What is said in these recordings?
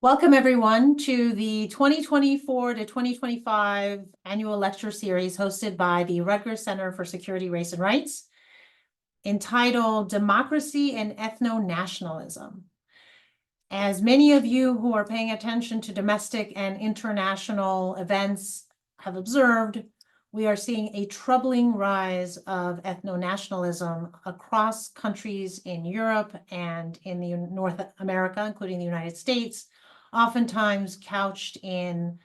Welcome, everyone, to the 2024 to 2025 annual lecture series hosted by the Rutgers Center for Security, Race, and Rights, entitled Democracy and Ethno-Nationalism. As many of you who are paying attention to domestic and international events have observed, we are seeing a troubling rise of ethno-nationalism across countries in Europe and in North America, including the United States, oftentimes couched in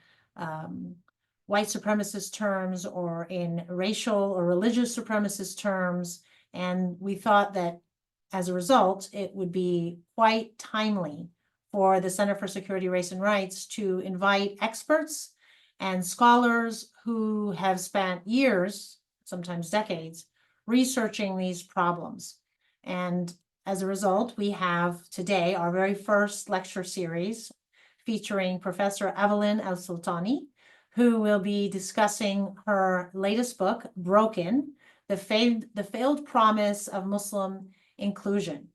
white supremacist terms or in racial or religious supremacist terms. And we thought that as a result, it would be quite timely for the Center for Security, Race, and Rights to invite experts and scholars who have spent years, sometimes decades, researching these problems. And as a result, we have today our very first lecture series featuring Professor Evelyn Alsultany, who will be discussing her latest book, Broken, the Failed Promise of Muslim Inclusion.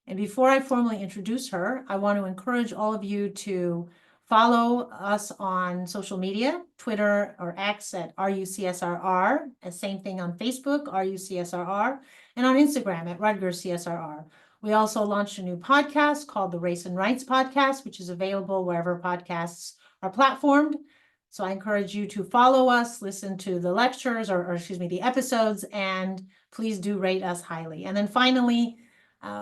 And before I formally introduce her, I want to encourage all of you to follow us on social media, Twitter or X at RUCSRR, and same thing on Facebook, RUCSRR, and on Instagram at Rutgers CSRR. We also launched a new podcast called the Race and Rights Podcast, which is available wherever podcasts are platformed. So I encourage you to follow us, listen to the lectures, or excuse me, the episodes, and please do rate us highly. And then finally,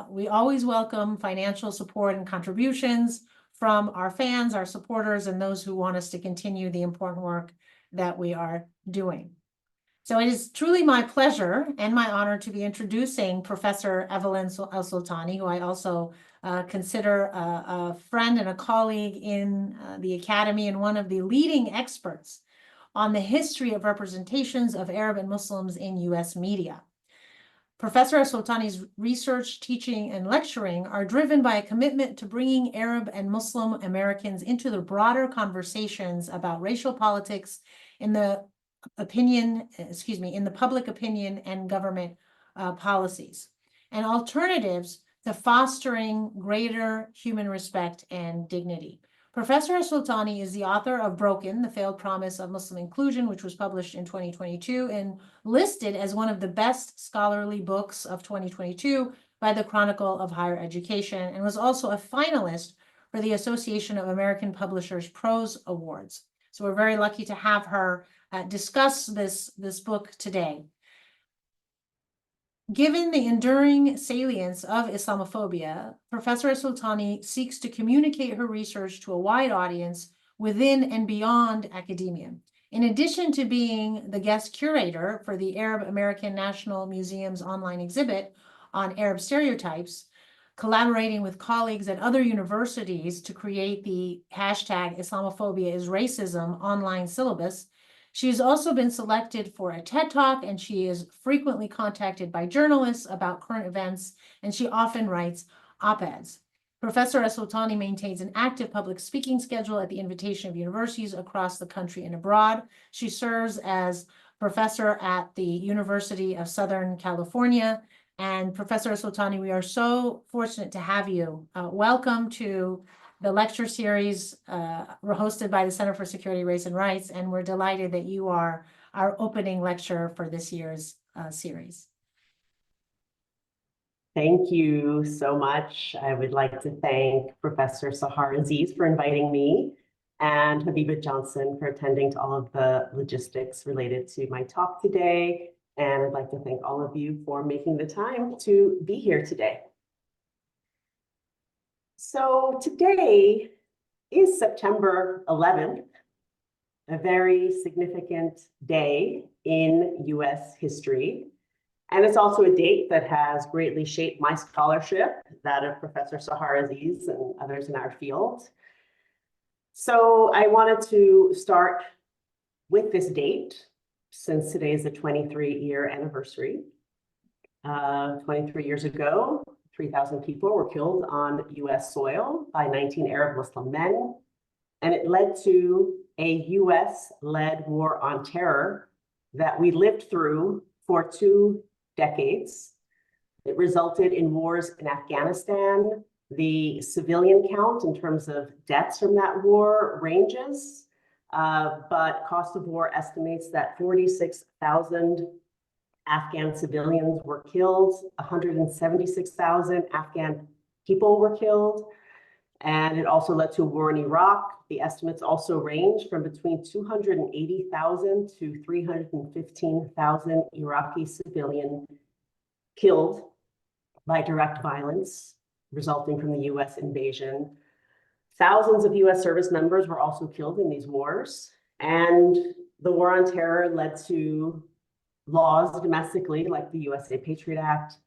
we always welcome financial support and contributions from our fans, our supporters, and those who want us to continue the important work that we are doing. So it is truly my pleasure and my honor to be introducing Professor Evelyn Alsultany, who I also consider a friend and a colleague in the Academy and one of the leading experts on the history of representations of Arab and Muslims in U.S. media. Professor Alsultany's research, teaching, and lecturing are driven by a commitment to bringing Arab and Muslim Americans into the broader conversations about racial politics in the public opinion and government policies, and alternatives to fostering greater human respect and dignity. Professor Alsultany is the author of Broken, the Failed Promise of Muslim Inclusion, which was published in 2022 and listed as one of the best scholarly books of 2022 by the Chronicle of Higher Education, and was also a finalist for the Association of American Publishers Prose Awards. So we're very lucky to have her discuss this book today. Given the enduring salience of Islamophobia, Professor Alsultany seeks to communicate her research to a wide audience within and beyond academia. In addition to being the guest curator for the Arab American National Museum's online exhibit on Arab stereotypes, collaborating with colleagues at other universities to create the hashtag Islamophobia is Racism online syllabus, she has also been selected for a TED Talk, and she is frequently contacted by journalists about current events, and she often writes op-eds. Professor Alsultany maintains an active public speaking schedule at the invitation of universities across the country and abroad. She serves as professor at the University of Southern California. And Professor Alsultany, we are so fortunate to have you. Welcome to the lecture series hosted by the Center for Security, Race, and Rights, and we're delighted that you are our opening lecturer for this year's series. Thank you so much. I would like to thank Professor Sahar Aziz for inviting me and Habiba Johnson for attending to all of the logistics related to my talk today. And I'd like to thank all of you for making the time to be here today. So today is September 11th, a very significant day in US history. And it's also a date that has greatly shaped my scholarship, that of Professor Sahar Aziz and others in our field. So I wanted to start with this date, since today is the 23-year anniversary. 23 years ago, 3,000 people were killed on US soil by 19 Arab Muslim men, and it led to a US-led war on terror that we lived through for 2 decades. It resulted in wars in Afghanistan, The civilian count in terms of deaths from that war ranges, but Cost of War estimates that 46,000 Afghan civilians were killed, 176,000 Afghan people were killed, and it also led to a war in Iraq. The estimates also range from between 280,000 to 315,000 Iraqi civilians killed by direct violence resulting from the US invasion. Thousands of US service members were also killed in these wars, and the war on terror led to laws domestically like the USA Patriot Act,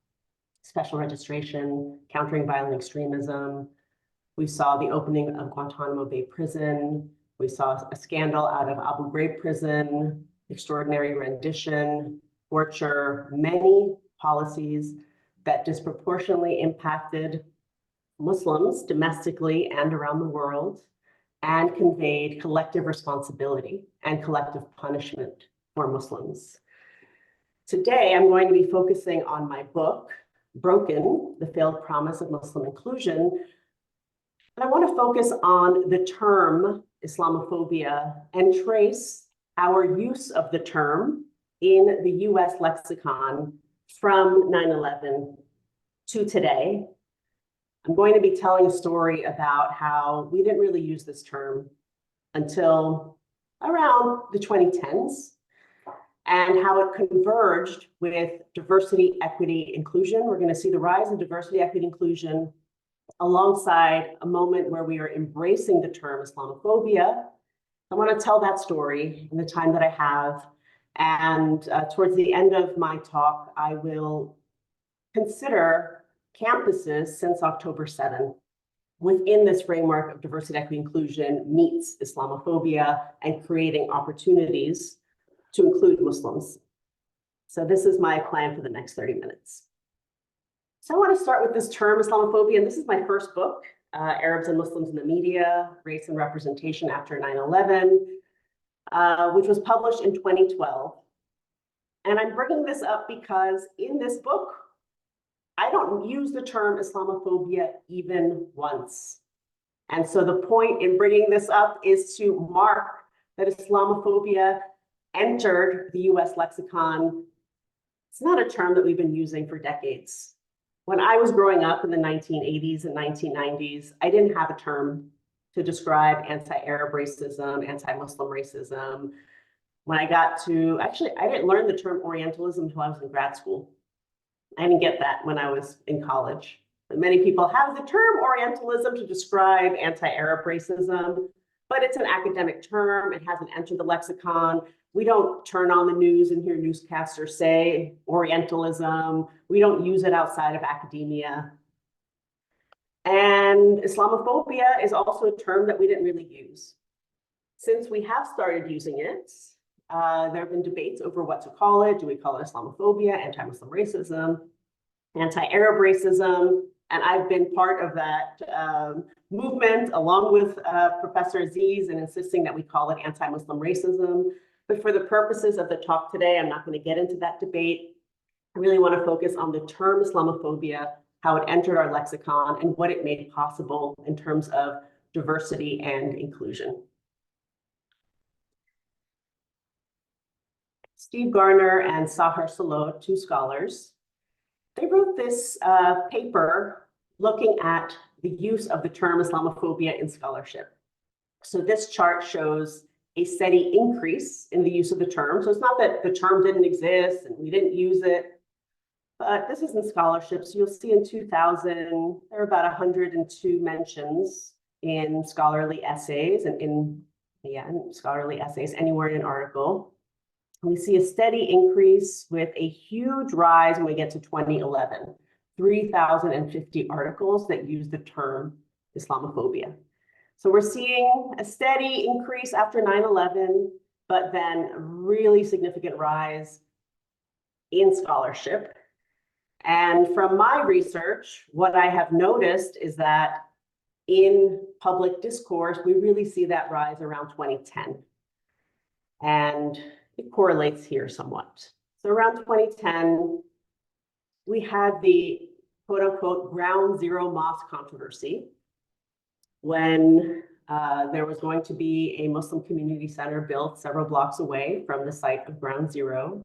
special registration, countering violent extremism. We saw the opening of Guantanamo Bay Prison. We saw a scandal out of Abu Ghraib prison, extraordinary rendition, torture, many policies that disproportionately impacted Muslims domestically and around the world, and conveyed collective responsibility and collective punishment for Muslims. Today, I'm going to be focusing on my book, Broken, The Failed Promise of Muslim Inclusion. And I want to focus on the term Islamophobia and trace our use of the term in the US lexicon from 9/11 to today. I'm going to be telling a story about how we didn't really use this term until around the 2010s, and how it converged with diversity, equity, inclusion. We're going to see the rise of diversity, equity, inclusion alongside a moment where we are embracing the term Islamophobia. I want to tell that story in the time that I have. And towards the end of my talk, I will consider campuses since October 7 within this framework of diversity, equity, inclusion meets Islamophobia and creating opportunities to include Muslims. So this is my plan for the next 30 minutes. So I want to start with this term Islamophobia, and this is my first book, Arabs and Muslims in the Media, Race and Representation After 9/11, which was published in 2012. And I'm bringing this up because in this book, I don't use the term Islamophobia even once. And so the point in bringing this up is to mark that Islamophobia entered the US lexicon. It's not a term that we've been using for decades. When I was growing up in the 1980s and 1990s, I didn't have a term to describe anti-Arab racism, anti-Muslim racism. When I got to, actually, I didn't learn the term Orientalism until I was in grad school. I didn't get that when I was in college. But many people have the term Orientalism to describe anti-Arab racism, but it's an academic term. It hasn't entered the lexicon. We don't turn on the news and hear newscasters say Orientalism. We don't use it outside of academia. And Islamophobia is also a term that we didn't really use. Since we have started using it, there have been debates over what to call it. Do we call it Islamophobia, anti-Muslim racism, anti-Arab racism? And I've been part of that movement along with Professor Aziz in insisting that we call it anti-Muslim racism. But for the purposes of the talk today, I'm not going to get into that debate. I really want to focus on the term Islamophobia, how it entered our lexicon, and what it made possible in terms of diversity and inclusion. Steve Garner and Sahar Salot, two scholars, they wrote this paper looking at the use of the term Islamophobia in scholarship. So this chart shows a steady increase in the use of the term. So it's not that the term didn't exist and we didn't use it, but this is in scholarship. So you'll see in 2000, there are about 102 mentions in scholarly essays and in scholarly essays anywhere in an article. We see a steady increase with a huge rise when we get to 2011, 3,050 articles that use the term Islamophobia. So we're seeing a steady increase after 9/11, but then a really significant rise in scholarship. And from my research, what I have noticed is that in public discourse, we really see that rise around 2010. And it correlates here somewhat. So around 2010, we had the quote unquote ground zero mosque controversy when there was going to be a Muslim community center built several blocks away from the site of ground zero.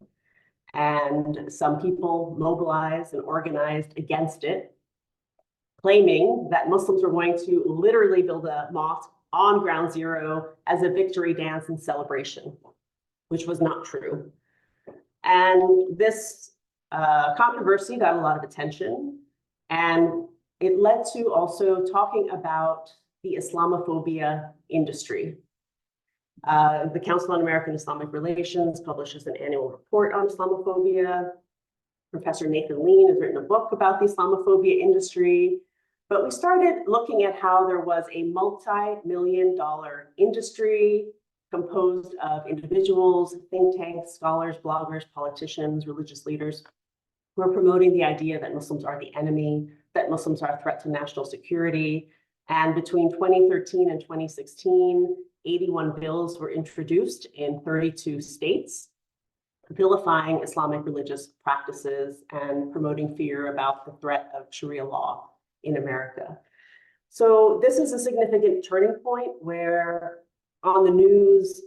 And some people mobilized and organized against it, claiming that Muslims were going to literally build a mosque on ground zero as a victory dance and celebration, which was not true. And this controversy got a lot of attention, and it led to also talking about the Islamophobia industry. The Council on American Islamic Relations publishes an annual report on Islamophobia. Professor Nathan Lean has written a book about the Islamophobia industry. But we started looking at how there was a multi-million-dollar industry composed of individuals, think tanks, scholars, bloggers, politicians, religious leaders who are promoting the idea that Muslims are the enemy, that Muslims are a threat to national security. And between 2013 and 2016, 81 bills were introduced in 32 states, vilifying Islamic religious practices and promoting fear about the threat of Sharia law in America. So this is a significant turning point where on the news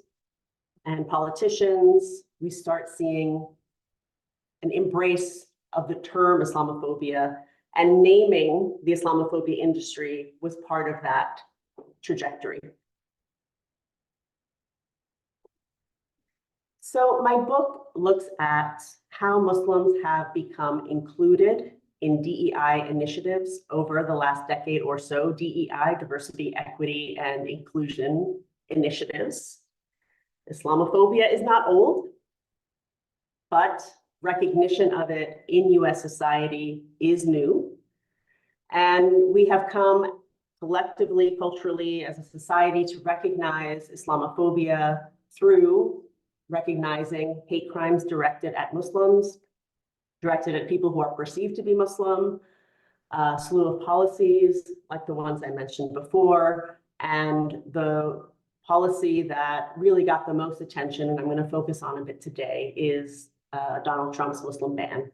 and politicians, we start seeing an embrace of the term Islamophobia, and naming the Islamophobia industry was part of that trajectory. So my book looks at how Muslims have become included in DEI initiatives over the last decade or so, DEI, diversity, equity, and inclusion initiatives. Islamophobia is not old, but recognition of it in US society is new. And we have come collectively, culturally, as a society to recognize Islamophobia through recognizing hate crimes directed at Muslims, directed at people who are perceived to be Muslim, a slew of policies like the ones I mentioned before, and the policy that really got the most attention, and I'm going to focus on a bit today, is Donald Trump's Muslim ban.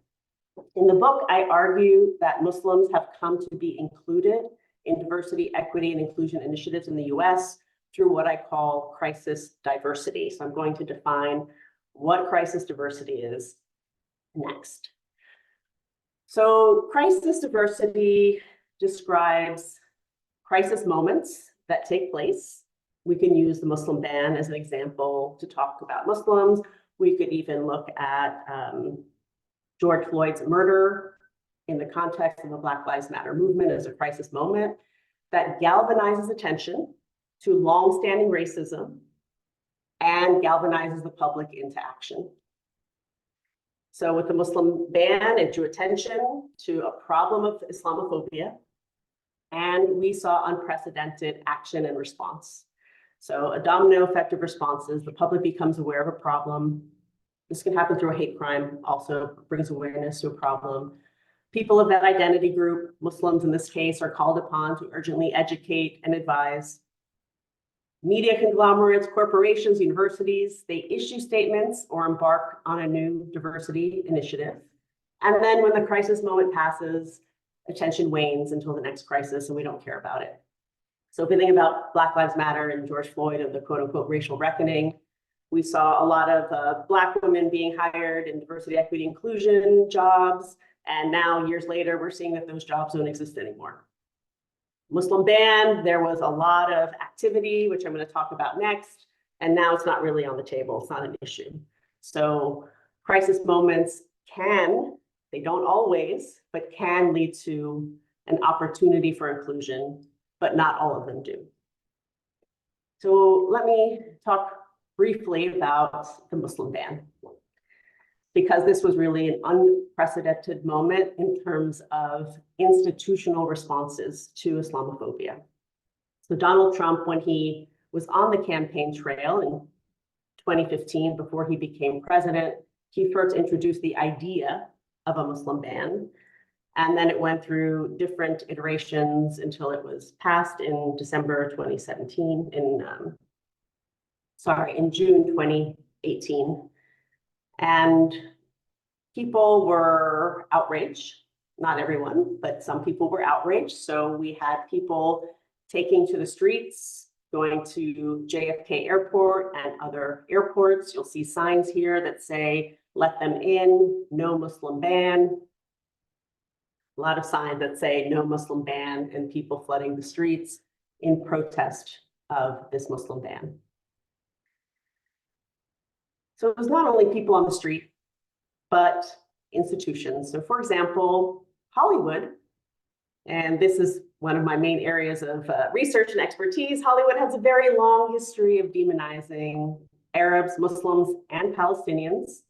In the book, I argue that Muslims have come to be included in diversity, equity, and inclusion initiatives in the US through what I call crisis diversity. So I'm going to define what crisis diversity is next. So crisis diversity describes crisis moments that take place. We can use the Muslim ban as an example to talk about Muslims. We could even look at George Floyd's murder in the context of the Black Lives Matter movement as a crisis moment that galvanizes attention to longstanding racism and galvanizes the public into action. So with the Muslim ban, it drew attention to a problem of Islamophobia, and we saw unprecedented action and response. So a domino effect of responses, the public becomes aware of a problem. This can happen through a hate crime, also brings awareness to a problem. People of that identity group, Muslims in this case, are called upon to urgently educate and advise. Media conglomerates, corporations, universities, they issue statements or embark on a new diversity initiative. And then when the crisis moment passes, attention wanes until the next crisis and we don't care about it. So if we think about Black Lives Matter and George Floyd and the quote unquote racial reckoning, we saw a lot of Black women being hired in diversity, equity, inclusion jobs. And now years later, we're seeing that those jobs don't exist anymore. Muslim ban, there was a lot of activity, which I'm going to talk about next. And now it's not really on the table. It's not an issue. So crisis moments they don't always, but can lead to an opportunity for inclusion, but not all of them do. So let me talk briefly about the Muslim ban, because this was really an unprecedented moment in terms of institutional responses to Islamophobia. So Donald Trump, when he was on the campaign trail in 2015, before he became president, he first introduced the idea of a Muslim ban. And then it went through different iterations until it was passed in December 2017, in June 2018. And people were outraged not everyone, but some people were outraged. So we had people taking to the streets, going to JFK Airport and other airports. You'll see signs here that say, let them in, no Muslim ban. A lot of signs that say no Muslim ban, and people flooding the streets in protest of this Muslim ban. So it was not only people on the street, but institutions. So for example, Hollywood, and this is one of my main areas of research and expertise. Hollywood has a very long history of demonizing Arabs, Muslims, and Palestinians,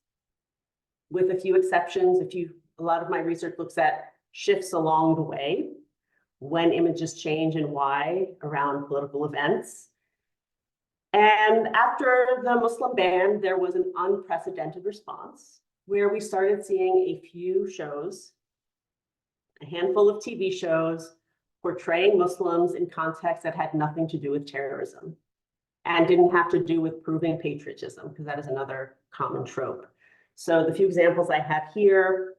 with a few exceptions. A lot of my research looks at shifts along the way, when images change and why around political events. And after the Muslim ban, there was an unprecedented response where we started seeing a few shows, a handful of TV shows, portraying Muslims in contexts that had nothing to do with terrorism and didn't have to do with proving patriotism, because that is another common trope. So the few examples I have here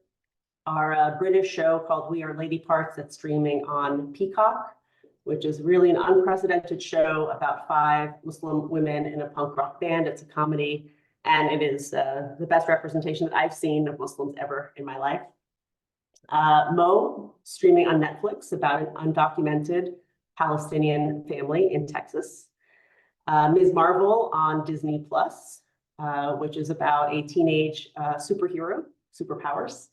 are a British show called We Are Lady Parts that's streaming on Peacock, which is really an unprecedented show about 5 Muslim women in a punk rock band. It's a comedy, and it is the best representation that I've seen of Muslims ever in my life. Mo, streaming on Netflix, about an undocumented Palestinian family in Texas. Ms. Marvel on Disney Plus, which is about a teenage superhero, superpowers.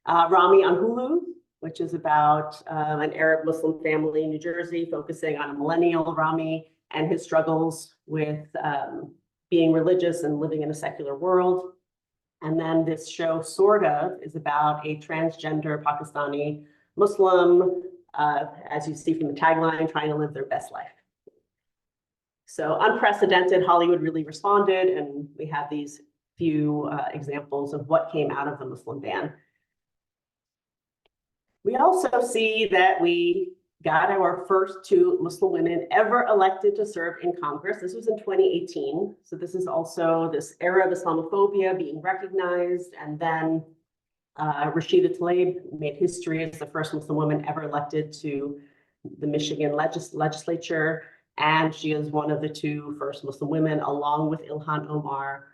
Rami on Hulu, which is about an Arab Muslim family in New Jersey, focusing on a millennial Rami and his struggles with being religious and living in a secular world. And then this show, sort of, is about a transgender Pakistani Muslim, as you see from the tagline, trying to live their best life. So unprecedented, Hollywood really responded, and we have these few examples of what came out of the Muslim ban. We also see that we got our first 2 Muslim women ever elected to serve in Congress. This was in 2018. So this is also this era of Islamophobia being recognized. And then Rashida Tlaib made history as the first Muslim woman ever elected to the Michigan legislature. And she is one of the 2 first Muslim women, along with Ilhan Omar,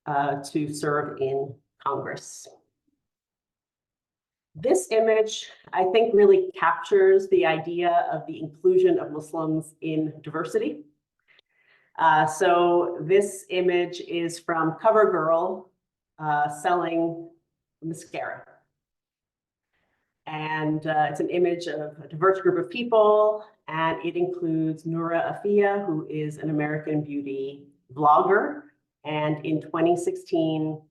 to serve in Congress. This image, I think, really captures the idea of the inclusion of Muslims in diversity. So this image is from CoverGirl selling mascara. And it's an image of a diverse group of people, and it includes Noura Afia, who is an American beauty vlogger. And in 2016,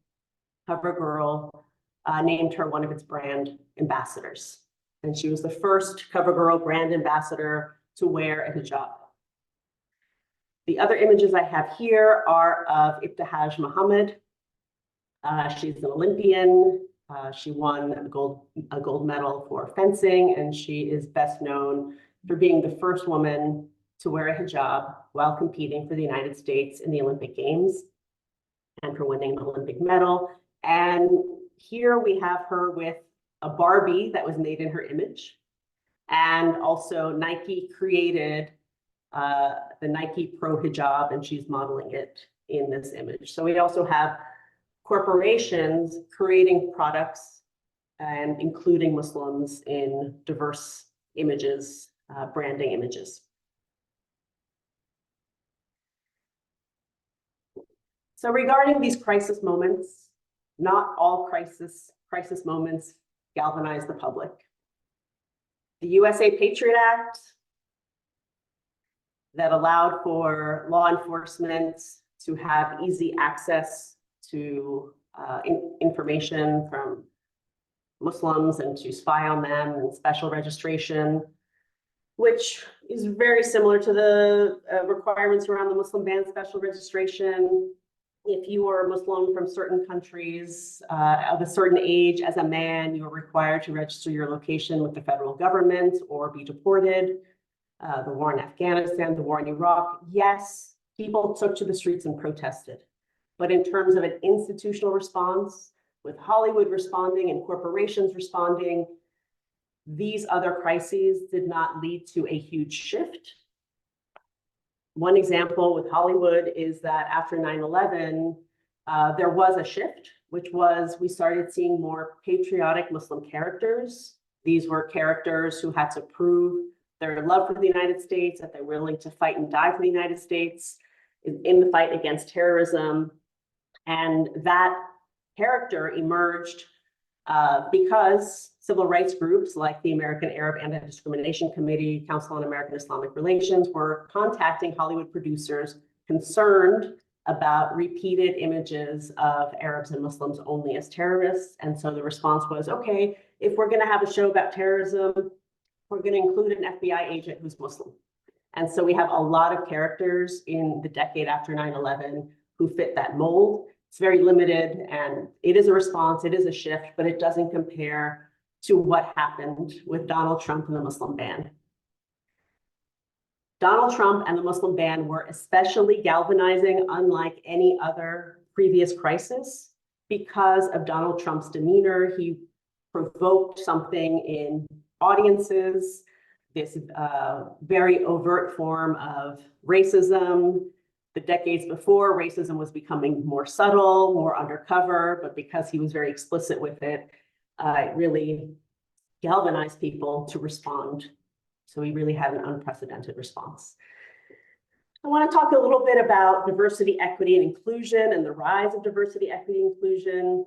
CoverGirl named her one of its brand ambassadors. And she was the first CoverGirl brand ambassador to wear a hijab. The other images I have here are of Ibtihaj Muhammad. She's an Olympian. She won a gold medal for fencing, and she is best known for being the first woman to wear a hijab while competing for the United States in the Olympic Games and for winning an Olympic medal. And here we have her with a Barbie that was made in her image. And also Nike created the Nike Pro hijab, and she's modeling it in this image. So we also have corporations creating products and including Muslims in diverse images, branding images. So regarding these crisis moments, not all crisis moments galvanize the public. The USA Patriot Act that allowed for law enforcement to have easy access to information from Muslims and to spy on them, and special registration, which is very similar to the requirements around the Muslim ban special registration. If you are Muslim from certain countries of a certain age as a man, you are required to register your location with the federal government or be deported. The war in Afghanistan, the war in Iraq, yes, people took to the streets and protested. But in terms of an institutional response, with Hollywood responding and corporations responding, these other crises did not lead to a huge shift. One example with Hollywood is that after 9/11, there was a shift, which was we started seeing more patriotic Muslim characters. These were characters who had to prove their love for the United States, that they're willing to fight and die for the United States in the fight against terrorism. And that character emerged because civil rights groups like the American Arab Anti-Discrimination Committee, Council on American Islamic Relations were contacting Hollywood producers concerned about repeated images of Arabs and Muslims only as terrorists. And so the response was, okay, if we're going to have a show about terrorism, we're going to include an FBI agent who's Muslim. And so we have a lot of characters in the decade after 9/11 who fit that mold. It's very limited, and it is a response, it is a shift, but it doesn't compare to what happened with Donald Trump and the Muslim ban. Donald Trump and the Muslim ban were especially galvanizing, unlike any other previous crisis, because of Donald Trump's demeanor. He provoked something in audiences, this very overt form of racism. The decades before, racism was becoming more subtle, more undercover, but because he was very explicit with it, it really galvanized people to respond. So we really had an unprecedented response. I want to talk a little bit about diversity, equity, and inclusion and the rise of diversity, equity, and inclusion.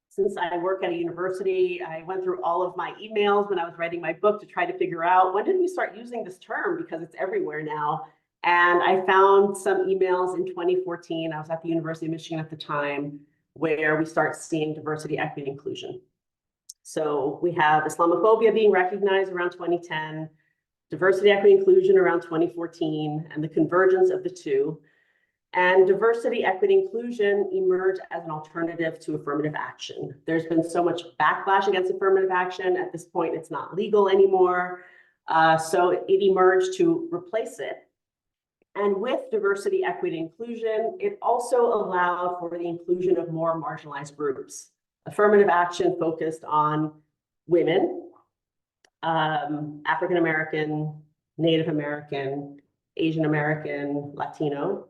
Since I work at a university, I went through all of my emails when I was writing my book to try to figure out when did we start using this term, because it's everywhere now. And I found some emails in 2014. I was at the University of Michigan at the time, where we start seeing diversity, equity, inclusion. So we have Islamophobia being recognized around 2010, diversity, equity, inclusion around 2014, and the convergence of the two. And diversity, equity, inclusion emerged as an alternative to affirmative action. There's been so much backlash against affirmative action. At this point, it's not legal anymore. So it emerged to replace it. And with diversity, equity, inclusion, it also allowed for the inclusion of more marginalized groups. Affirmative action focused on women, African American, Native American, Asian American, Latino.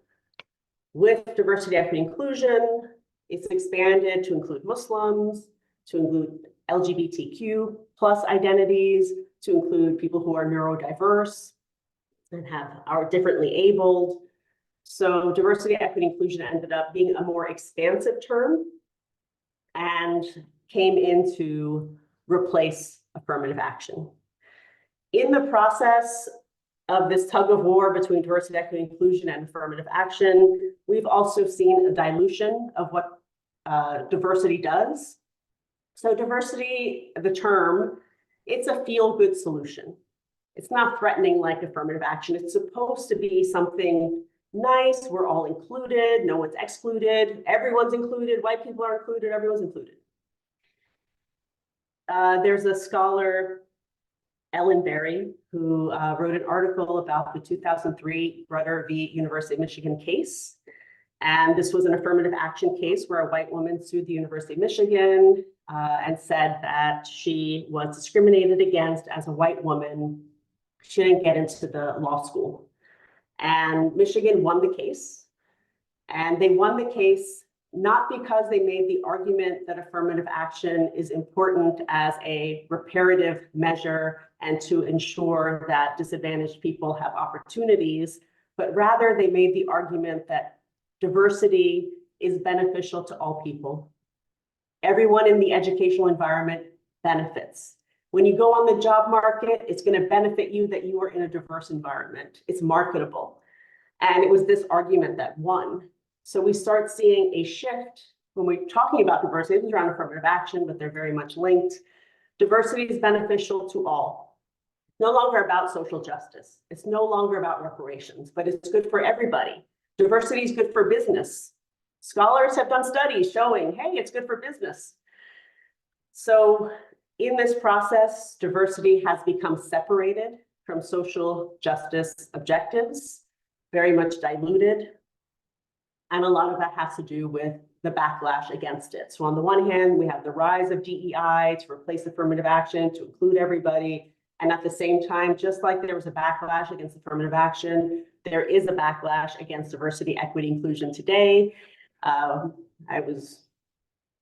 With diversity, equity, inclusion, it's expanded to include Muslims, to include LGBTQ plus identities, to include people who are neurodiverse and are differently abled. So diversity, equity, inclusion ended up being a more expansive term and came in to replace affirmative action. In the process of this tug of war between diversity, equity, inclusion, and affirmative action, we've also seen a dilution of what diversity does. So diversity, the term, it's a feel-good solution. It's not threatening like affirmative action. It's supposed to be something nice. We're all included. No one's excluded. Everyone's included. White people are included. Everyone's included. There's a scholar, Ellen Berry, who wrote an article about the 2003 Rutter v. University of Michigan case. And this was an affirmative action case where a white woman sued the University of Michigan and said that she was discriminated against as a white woman. She didn't get into the law school. And Michigan won the case. And they won the case not because they made the argument that affirmative action is important as a reparative measure and to ensure that disadvantaged people have opportunities, but rather they made the argument that diversity is beneficial to all people. Everyone in the educational environment benefits. When you go on the job market, it's going to benefit you that you are in a diverse environment. It's marketable. And it was this argument that won. So we start seeing a shift when we're talking about diversity. This is around affirmative action, but they're very much linked. Diversity is beneficial to all. No longer about social justice. It's no longer about reparations, but it's good for everybody. Diversity is good for business. Scholars have done studies showing, hey, it's good for business. So in this process, diversity has become separated from social justice objectives, very much diluted. And a lot of that has to do with the backlash against it. So on the one hand, we have the rise of DEI to replace affirmative action, to include everybody. And at the same time, just like there was a backlash against affirmative action, there is a backlash against diversity, equity, inclusion today. I was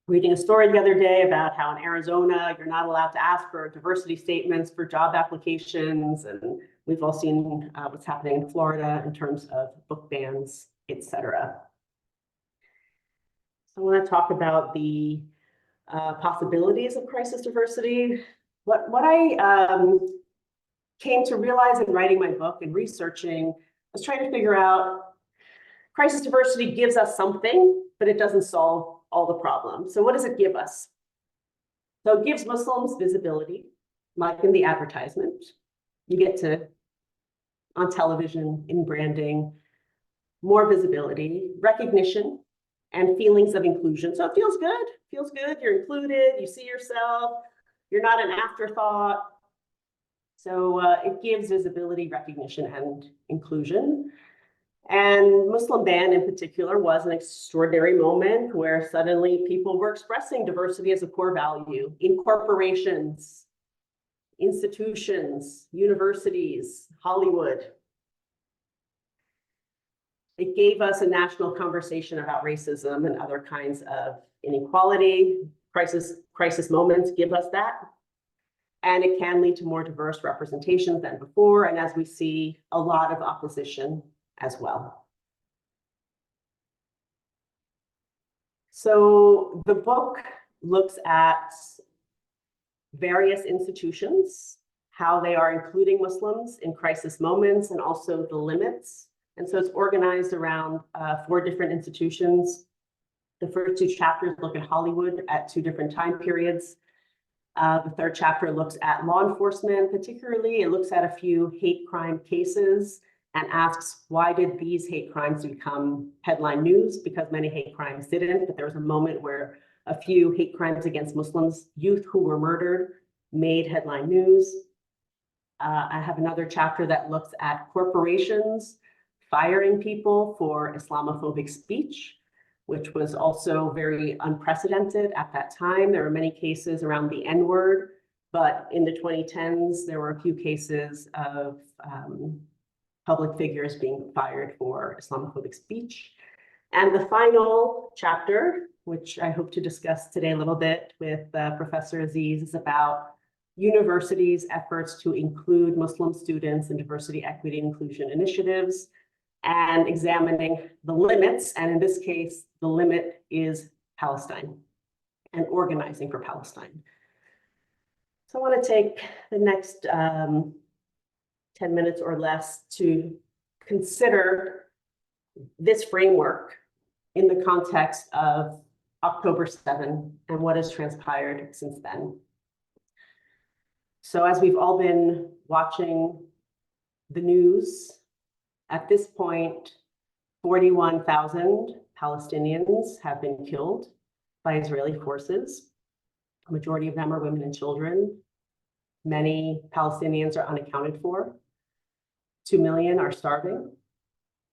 reading a story the other day about how in Arizona, you're not allowed to ask for diversity statements for job applications. And we've all seen what's happening in Florida in terms of book bans, etc. So I want to talk about the possibilities of crisis diversity. What I came to realize in writing my book and researching was trying to figure out crisis diversity gives us something, but it doesn't solve all the problems. So what does it give us? So it gives Muslims visibility, like in the advertisement. You get to, on television, in branding, more visibility, recognition, and feelings of inclusion. So it feels good, you're included, you see yourself, you're not an afterthought. So it gives visibility, recognition, and inclusion. And Muslim ban in particular was an extraordinary moment where suddenly people were expressing diversity as a core value in corporations, institutions, universities, Hollywood. It gave us a national conversation about racism and other kinds of inequality. Crisis moments give us that. And it can lead to more diverse representations than before. And as we see, a lot of opposition as well. So the book looks at various institutions, how they are including Muslims in crisis moments, and also the limits. And so it's organized around 4 different institutions. The first 2 chapters look at Hollywood at 2 different time periods. The third chapter looks at law enforcement, particularly. It looks at a few hate crime cases and asks, why did these hate crimes become headline news? Because many hate crimes didn't, but there was a moment where a few hate crimes against Muslims, youth who were murdered, made headline news. I have another chapter that looks at corporations firing people for Islamophobic speech, which was also very unprecedented at that time. There were many cases around the N-word, but in the 2010s, there were a few cases of public figures being fired for Islamophobic speech. And the final chapter, which I hope to discuss today a little bit with Professor Aziz, is about universities' efforts to include Muslim students in diversity, equity, and inclusion initiatives, and examining the limits. And in this case, the limit is Palestine and organizing for Palestine. So I want to take the next 10 minutes or less to consider this framework in the context of October 7 and what has transpired since then. So as we've all been watching the news, at this point, 41,000 Palestinians have been killed by Israeli forces. A majority of them are women and children. Many Palestinians are unaccounted for. 2 million are starving.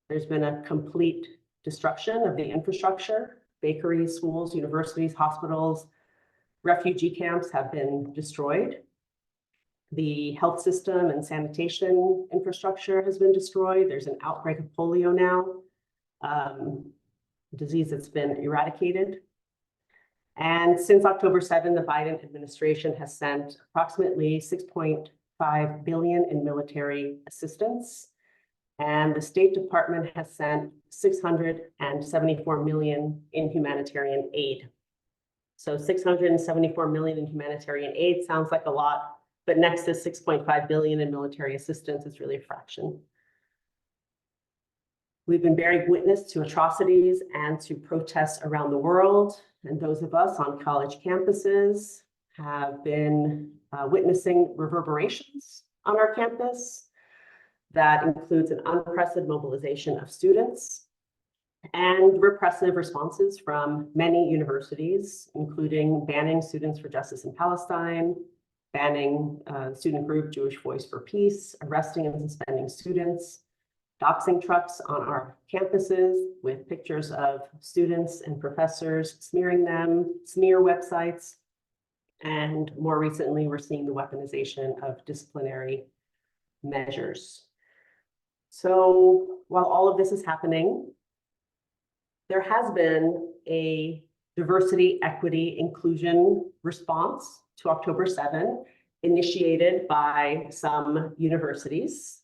There's been a complete destruction of the infrastructure. Bakeries, schools, universities, hospitals, refugee camps have been destroyed. The health system and sanitation infrastructure has been destroyed. There's an outbreak of polio now, a disease that's been eradicated. And since October 7, the Biden administration has sent approximately $6.5 billion in military assistance. And the State Department has sent $674 million in humanitarian aid. So $674 million in humanitarian aid sounds like a lot, but next to $6.5 billion in military assistance, it's really a fraction. We've been bearing witness to atrocities and to protests around the world. And those of us on college campuses have been witnessing reverberations on our campus. That includes an unprecedented mobilization of students and repressive responses from many universities, including banning Students for Justice in Palestine, banning student group Jewish Voice for Peace, arresting and suspending students, doxing trucks on our campuses with pictures of students and professors smearing them, smear websites. And more recently, we're seeing the weaponization of disciplinary measures. So while all of this is happening, there has been a diversity, equity, inclusion response to October 7, initiated by some universities.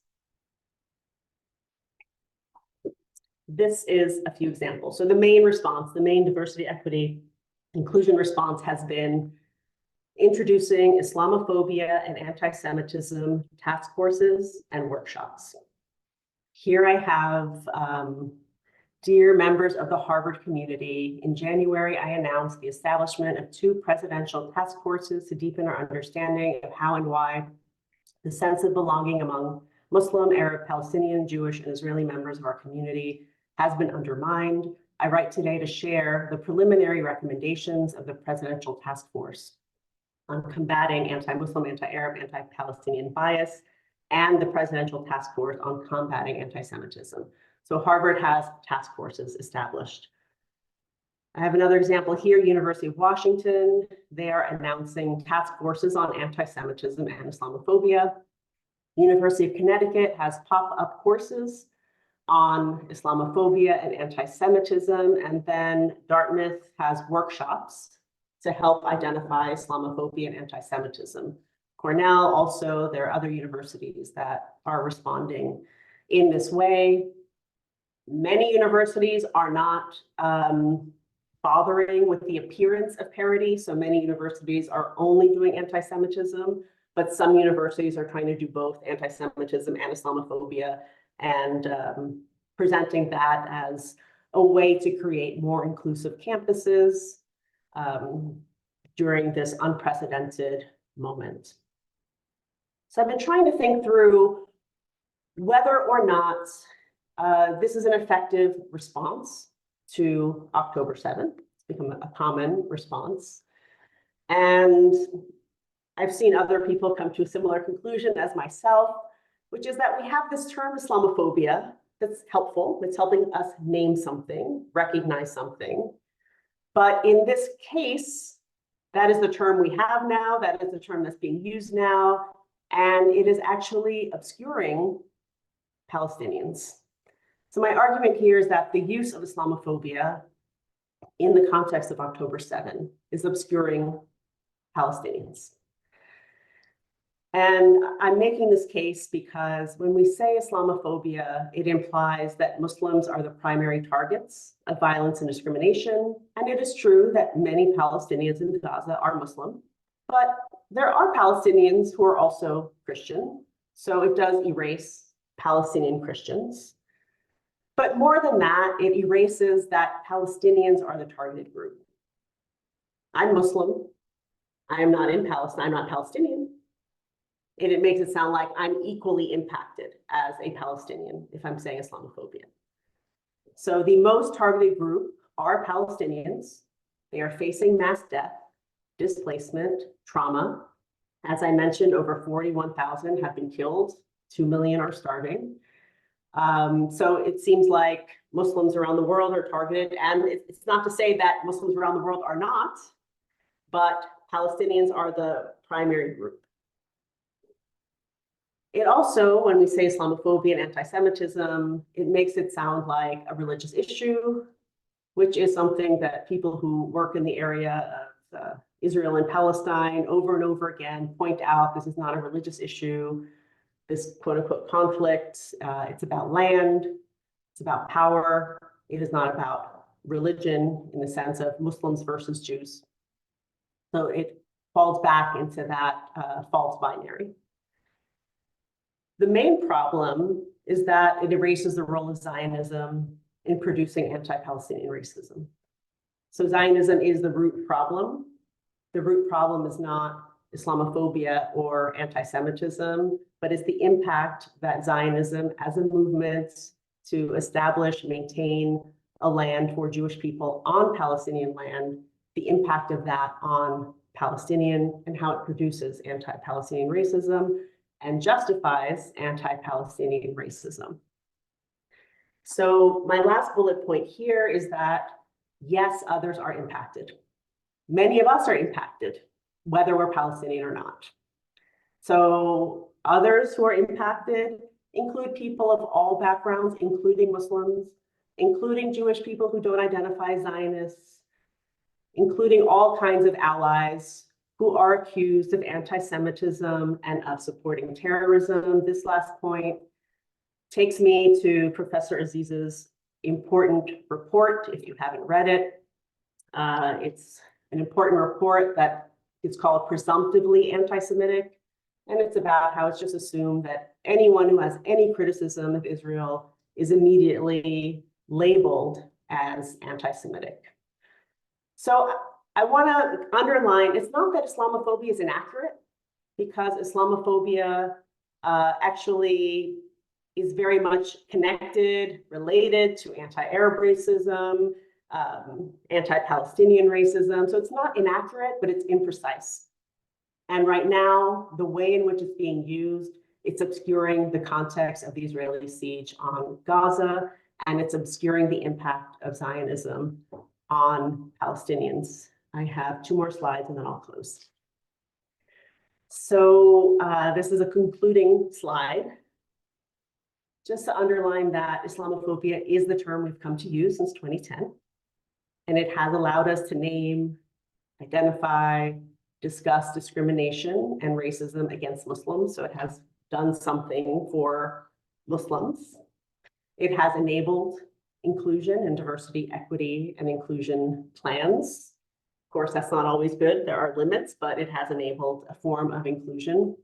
This is a few examples. So the main response, the main diversity, equity, inclusion response has been introducing Islamophobia and anti-Semitism task forces and workshops. Here I have, dear members of the Harvard community, in January, I announced the establishment of 2 presidential task forces to deepen our understanding of how and why the sense of belonging among Muslim, Arab, Palestinian, Jewish, and Israeli members of our community has been undermined. I write today to share the preliminary recommendations of the Presidential Task Force on combating anti-Muslim, anti-Arab, anti-Palestinian bias, and the Presidential Task Force on combating anti-Semitism. So Harvard has task forces established. I have another example here, University of Washington. They are announcing task forces on anti-Semitism and Islamophobia. University of Connecticut has pop-up courses on Islamophobia and anti-Semitism, and then Dartmouth has workshops to help identify Islamophobia and anti-Semitism. Cornell also, there are other universities that are responding in this way. Many universities are not bothering with the appearance of parity. So many universities are only doing anti-Semitism, but some universities are trying to do both anti-Semitism and Islamophobia, and presenting that as a way to create more inclusive campuses during this unprecedented moment. So I've been trying to think through whether or not this is an effective response to October 7th. It's become a common response. And I've seen other people come to a similar conclusion as myself, which is that we have this term Islamophobia that's helpful. It's helping us name something, recognize something. But in this case, that is the term we have now. That is the term that's being used now. And it is actually obscuring Palestinians. So my argument here is that the use of Islamophobia in the context of October 7 is obscuring Palestinians. And I'm making this case because when we say Islamophobia, it implies that Muslims are the primary targets of violence and discrimination. And it is true that many Palestinians in Gaza are Muslim, but there are Palestinians who are also Christian. So it does erase Palestinian Christians. But more than that, it erases that Palestinians are the targeted group. I'm Muslim. I am not in Palestine. I'm not Palestinian. And it makes it sound like I'm equally impacted as a Palestinian if I'm saying Islamophobia. So the most targeted group are Palestinians. They are facing mass death, displacement, trauma. As I mentioned, over 41,000 have been killed. 2 million are starving. So it seems like Muslims around the world are targeted. And it's not to say that Muslims around the world are not, but Palestinians are the primary group. It also, when we say Islamophobia and anti-Semitism, it makes it sound like a religious issue, which is something that people who work in the area of Israel and Palestine over and over again point out. This is not a religious issue. This quote unquote conflict, it's about land, it's about power. It is not about religion in the sense of Muslims versus Jews. So it falls back into that false binary. The main problem is that it erases the role of Zionism in producing anti-Palestinian racism. So Zionism is the root problem. The root problem is not Islamophobia or anti-Semitism, but it's the impact that Zionism as a movement to establish, maintain a land for Jewish people on Palestinian land, the impact of that on Palestinian and how it produces anti-Palestinian racism and justifies anti-Palestinian racism. So my last bullet point here is that, yes, others are impacted. Many of us are impacted, whether we're Palestinian or not. So others who are impacted include people of all backgrounds, including Muslims, including Jewish people who don't identify as Zionists, including all kinds of allies who are accused of anti-Semitism and of supporting terrorism. This last point takes me to Professor Aziz's important report, if you haven't read it. It's an important report that is called Presumptively Anti-Semitic, and it's about how it's just assumed that anyone who has any criticism of Israel is immediately labeled as anti-Semitic. So I want to underline, it's not that Islamophobia is inaccurate, because Islamophobia actually is very much connected, related to anti-Arab racism, anti-Palestinian racism. So it's not inaccurate, but it's imprecise. And right now, the way in which it's being used, it's obscuring the context of the Israeli siege on Gaza, and it's obscuring the impact of Zionism on Palestinians. I have 2 more slides and then I'll close. So this is a concluding slide. Just to underline that Islamophobia is the term we've come to use since 2010. And it has allowed us to name, identify, discuss discrimination and racism against Muslims. So it has done something for Muslims. It has enabled inclusion and diversity, equity, and inclusion plans. Of course, that's not always good. There are limits, but it has enabled a form of inclusion.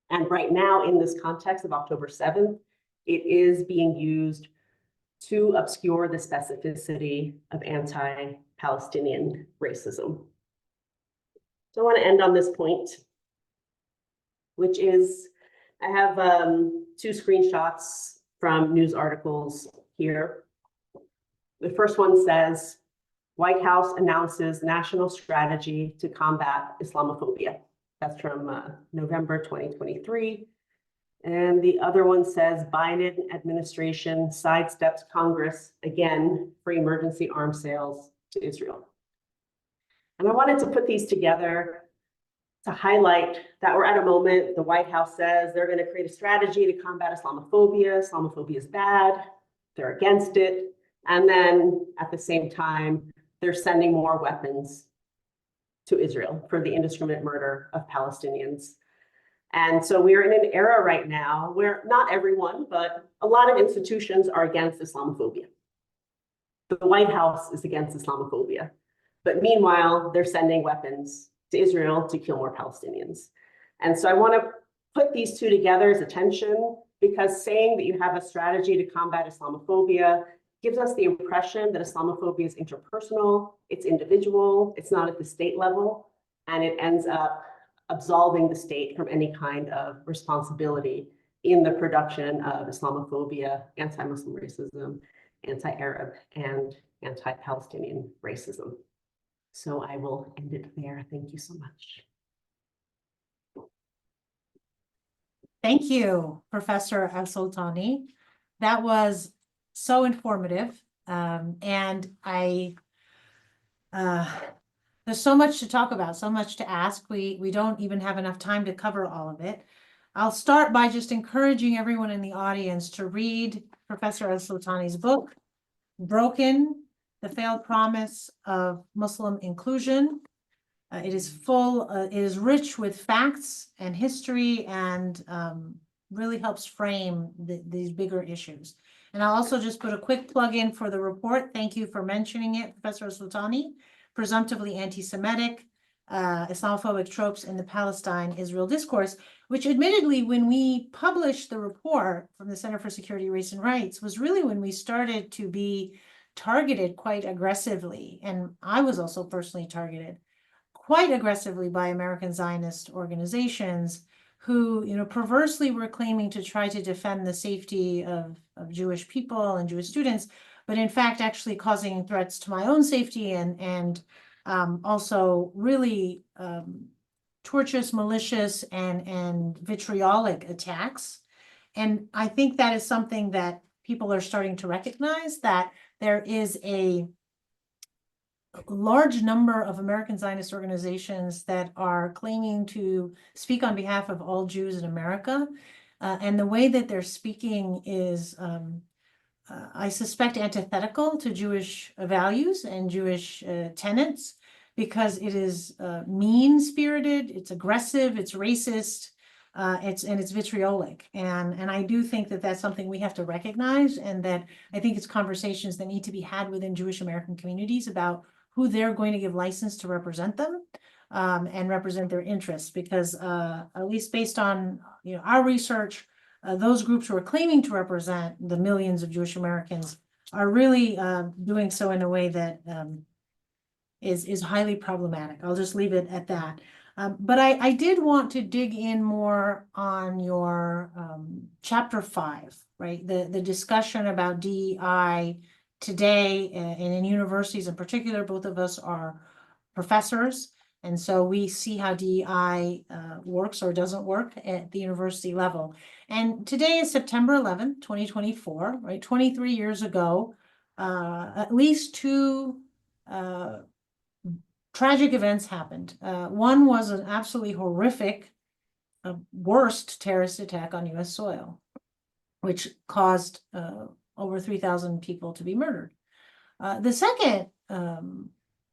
And right now, in this context of October 7th, it is being used to obscure the specificity of anti-Palestinian racism. So I want to end on this point, which is, I have 2 screenshots from news articles here. The first one says, White House announces national strategy to combat Islamophobia. That's from November 2023. And the other one says, Biden administration sidesteps Congress again for emergency arms sales to Israel. And I wanted to put these together to highlight that we're at a moment, the White House says they're going to create a strategy to combat Islamophobia. Islamophobia is bad. They're against it. And then at the same time, they're sending more weapons to Israel for the indiscriminate murder of Palestinians. And so we're in an era right now where not everyone, but a lot of institutions are against Islamophobia. The White House is against Islamophobia. But meanwhile, they're sending weapons to Israel to kill more Palestinians. And so I want to put these 2 together as a tension, because saying that you have a strategy to combat Islamophobia gives us the impression that Islamophobia is interpersonal, it's individual, it's not at the state level, and it ends up absolving the state from any kind of responsibility in the production of Islamophobia, anti-Muslim racism, anti-Arab, and anti-Palestinian racism. So I will end it there. Thank you so much. Thank you, Professor Alsultany. That was so informative. And there's so much to talk about, so much to ask. We don't even have enough time to cover all of it. I'll start by just encouraging everyone in the audience to read Professor Alsultany's book, Broken: The Failed Promise of Muslim Inclusion. It is full, it is rich with facts and history, and really helps frame these bigger issues. And I'll also just put a quick plug in for the report. Thank you for mentioning it, Professor Alsultany. Presumptively Anti-Semitic, Islamophobic Tropes in the Palestine-Israel Discourse, which admittedly, when we published the report from the Center for Security, Race and Rights, was really when we started to be targeted quite aggressively. And I was also personally targeted quite aggressively by American Zionist organizations who, perversely were claiming to try to defend the safety of Jewish people and Jewish students, but in fact, actually causing threats to my own safety and also really tortuous, malicious, and vitriolic attacks. And I think that is something that people are starting to recognize that there is a large number of American Zionist organizations that are claiming to speak on behalf of all Jews in America. And the way that they're speaking is, I suspect, antithetical to Jewish values and Jewish tenets, because it is mean-spirited, it's aggressive, it's racist, it's vitriolic. And I do think that that's something we have to recognize, and that I think it's conversations that need to be had within Jewish American communities about who they're going to give license to represent them, and represent their interests, because at least based on our research, those groups who are claiming to represent the millions of Jewish Americans are really doing so in a way that is highly problematic. I'll just leave it at that. But I did want to dig in more on your chapter 5, right? The discussion about DEI today, and in universities in particular. Both of us are professors, and so we see how DEI works or doesn't work at the university level. And today is September 11th, 2024, right? 23 years ago, at least two tragic events happened. One was an absolutely horrific, worst terrorist attack on US soil, which caused over 3,000 people to be murdered. The second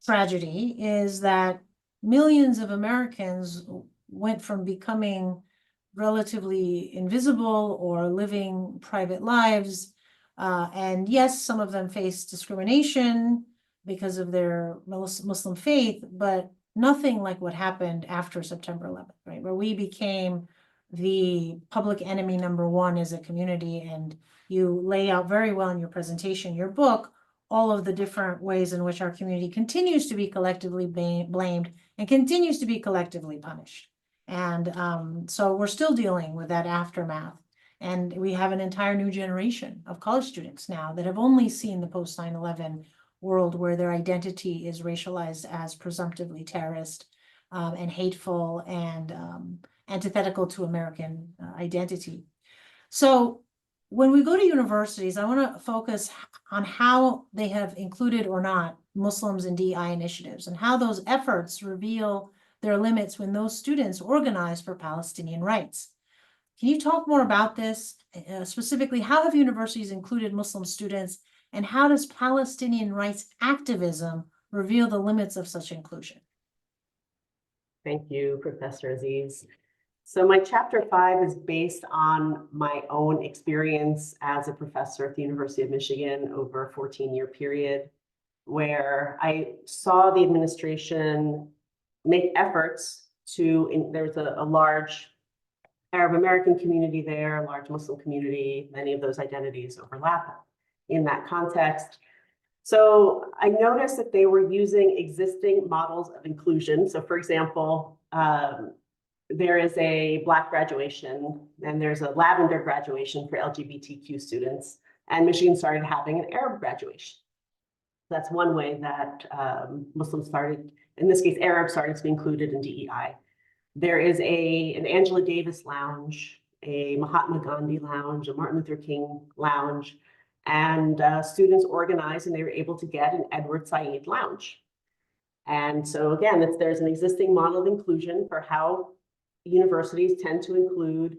tragedy is that millions of Americans went from becoming relatively invisible or living private lives. And yes, some of them faced discrimination because of their Muslim faith, but nothing like what happened after September 11th, right? Where we became the public enemy number one as a community. And you lay out very well in your presentation, your book, all of the different ways in which our community continues to be collectively blamed and continues to be collectively punished. And so we're still dealing with that aftermath. And we have an entire new generation of college students now that have only seen the post 9/11 world, where their identity is racialized as presumptively terrorist and hateful and antithetical to American identity. So when we go to universities, I want to focus on how they have included or not Muslims in DEI initiatives, and how those efforts reveal their limits when those students organize for Palestinian rights. Can you talk more about this? Specifically, how have universities included Muslim students, and how does Palestinian rights activism reveal the limits of such inclusion? Thank you, Professor Aziz. So my chapter 5 is based on my own experience as a professor at the University of Michigan over a 14-year period, where I saw the administration make efforts to, there's a large Arab American community there, a large Muslim community, many of those identities overlap in that context. So I noticed that they were using existing models of inclusion. So for example, there is a Black graduation and there's a lavender graduation for LGBTQ students, and Michigan started having an Arab graduation. That's one way that Muslims started, in this case, Arabs started to be included in DEI. There is an Angela Davis lounge, a Mahatma Gandhi lounge, a Martin Luther King lounge, and students organized and they were able to get an Edward Said lounge. And so again, there's an existing model of inclusion for how universities tend to include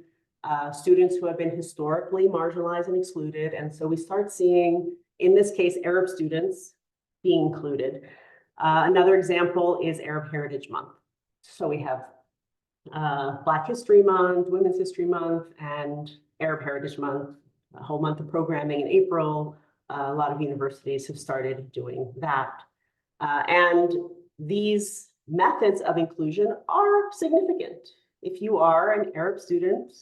students who have been historically marginalized and excluded. And so we start seeing, in this case, Arab students being included. Another example is Arab Heritage Month. So we have Black History Month, Women's History Month, and Arab Heritage Month, a whole month of programming in April. A lot of universities have started doing that. And these methods of inclusion are significant. If you are an Arab student,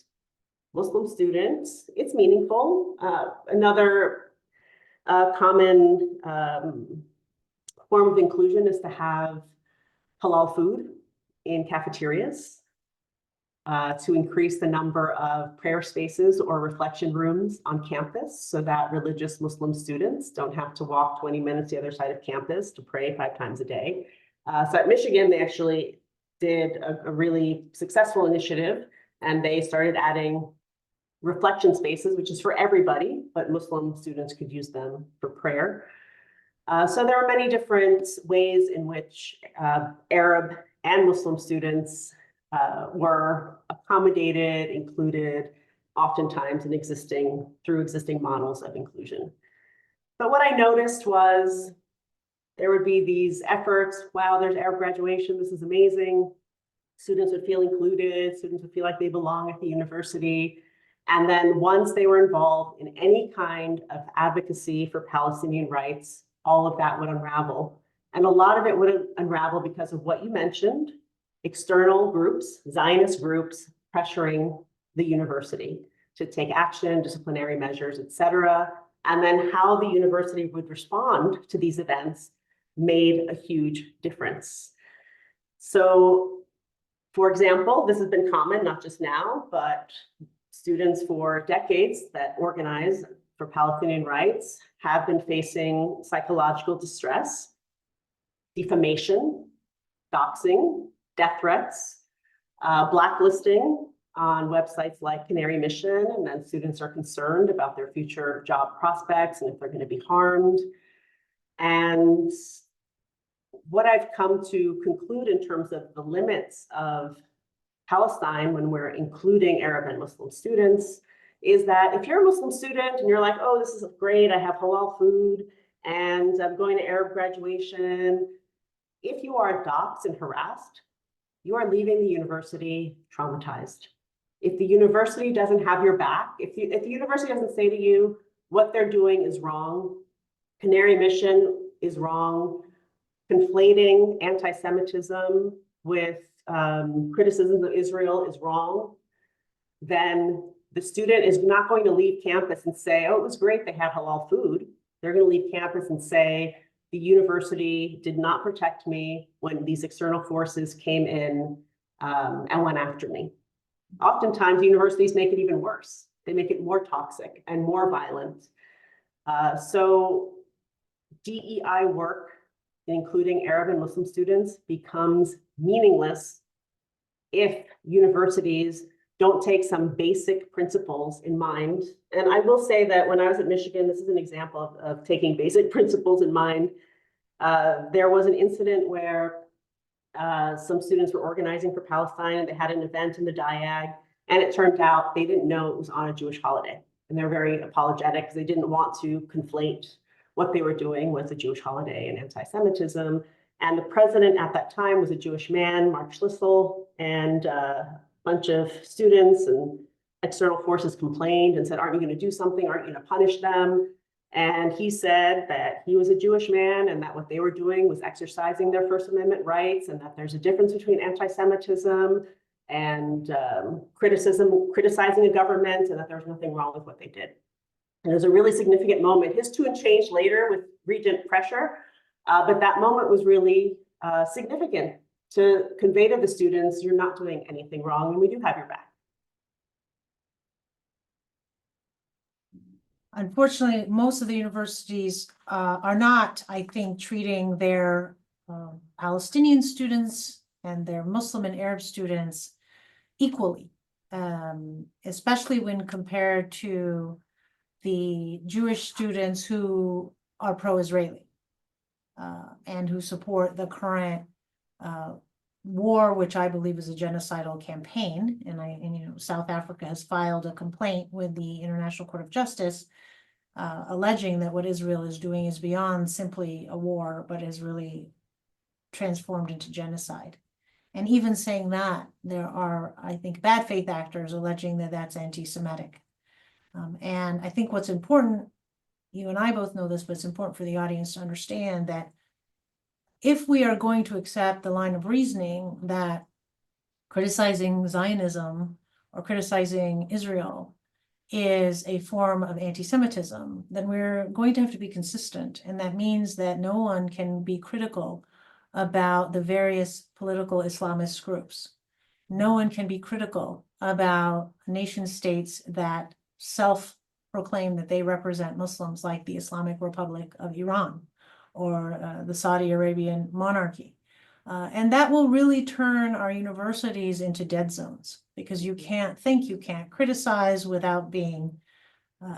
Muslim student, it's meaningful. Another common form of inclusion is to have halal food in cafeterias, to increase the number of prayer spaces or reflection rooms on campus so that religious Muslim students don't have to walk 20 minutes the other side of campus to pray 5 times a day. So at Michigan, they actually did a really successful initiative, and they started adding reflection spaces, which is for everybody, but Muslim students could use them for prayer. So there are many different ways in which Arab and Muslim students were accommodated, included, oftentimes through existing models of inclusion. But what I noticed was there would be these efforts, wow, there's Arab graduation, this is amazing. Students would feel included, students would feel like they belong at the university. And then once they were involved in any kind of advocacy for Palestinian rights, all of that would unravel. And a lot of it would unravel because of what you mentioned, external groups, Zionist groups, pressuring the university to take action, disciplinary measures, et cetera. And then how the university would respond to these events made a huge difference. So, for example, this has been common, not just now, but students for decades that organize for Palestinian rights have been facing psychological distress, defamation, doxing, death threats, blacklisting on websites like Canary Mission, and then students are concerned about their future job prospects and if they're going to be harmed. And what I've come to conclude in terms of the limits of Palestine when we're including Arab and Muslim students is that if you're a Muslim student and you're like, oh, this is great, I have halal food and I'm going to Arab graduation, if you are doxxed and harassed, you are leaving the university traumatized. If the university doesn't have your back, if the university doesn't say to you what they're doing is wrong, Canary Mission is wrong, conflating anti-Semitism with criticisms of Israel is wrong, then the student is not going to leave campus and say, oh, it was great they had halal food. They're going to leave campus and say, the university did not protect me when these external forces came in and went after me. Oftentimes, universities make it even worse. They make it more toxic and more violent. So DEI work, including Arab and Muslim students, becomes meaningless if universities don't take some basic principles in mind. And I will say that when I was at Michigan, this is an example of taking basic principles in mind. There was an incident where some students were organizing for Palestine and they had an event in the Diag, and it turned out they didn't know it was on a Jewish holiday. And they're very apologetic because they didn't want to conflate what they were doing with a Jewish holiday and anti-Semitism. And the president at that time was a Jewish man, Mark Schlissel, and a bunch of students and external forces complained and said, aren't you going to do something? Aren't you going to punish them? And he said that he was a Jewish man and that what they were doing was exercising their First Amendment rights, and that there's a difference between anti-Semitism and criticizing a government, and that there was nothing wrong with what they did. And it was a really significant moment. His tune changed later with regent pressure, but that moment was really significant to convey to the students, you're not doing anything wrong and we do have your back. Unfortunately, most of the universities are not, I think, treating their Palestinian students and their Muslim and Arab students equally, especially when compared to the Jewish students who are pro-Israeli and who support the current war, which I believe is a genocidal campaign. And South Africa has filed a complaint with the International Court of Justice alleging that what Israel is doing is beyond simply a war, but is really transformed into genocide. And even saying that, there are, I think, bad faith actors alleging that that's anti-Semitic. And I think what's important, you and I both know this, but it's important for the audience to understand that if we are going to accept the line of reasoning that criticizing Zionism or criticizing Israel is a form of anti-Semitism, then we're going to have to be consistent. And that means that no one can be critical about the various political Islamist groups. No one can be critical about nation states that self-proclaim that they represent Muslims, like the Islamic Republic of Iran or the Saudi Arabian monarchy. And that will really turn our universities into dead zones, because you can't criticize without being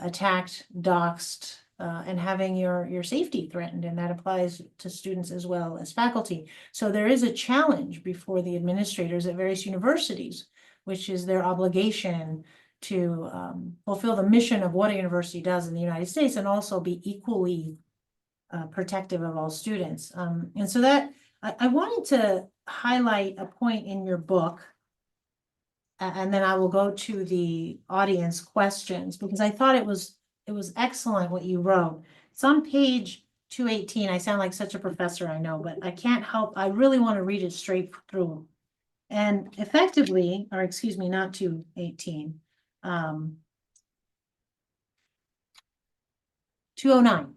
attacked, doxxed, and having your safety threatened. And that applies to students as well as faculty. So there is a challenge before the administrators at various universities, which is their obligation to fulfill the mission of what a university does in the United States, and also be equally protective of all students. And so that I wanted to highlight a point in your book, and then I will go to the audience questions, because I thought it was excellent what you wrote. It's on page 218. I sound like such a professor, I know, but I can't help. I really want to read it straight through. And effectively, or excuse me, not 218, 209.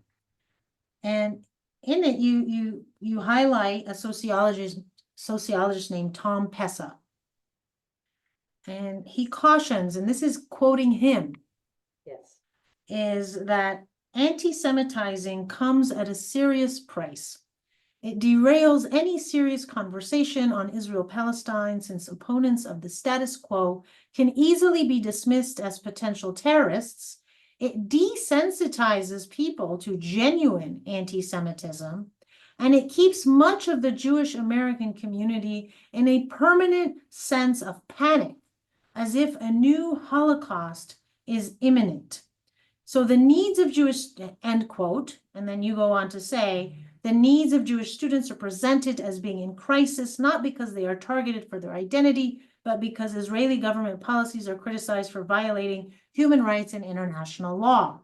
And in it, you highlight a sociologist named Tom Pessa. And he cautions, and this is quoting him, Yes. is that anti-Semitizing comes at a serious price. It derails any serious conversation on Israel-Palestine, since opponents of the status quo can easily be dismissed as potential terrorists. It desensitizes people to genuine anti-Semitism, and it keeps much of the Jewish American community in a permanent sense of panic, as if a new Holocaust is imminent. So the needs of Jewish, end quote, and then you go on to say, the needs of Jewish students are presented as being in crisis, not because they are targeted for their identity, but because Israeli government policies are criticized for violating human rights and international law.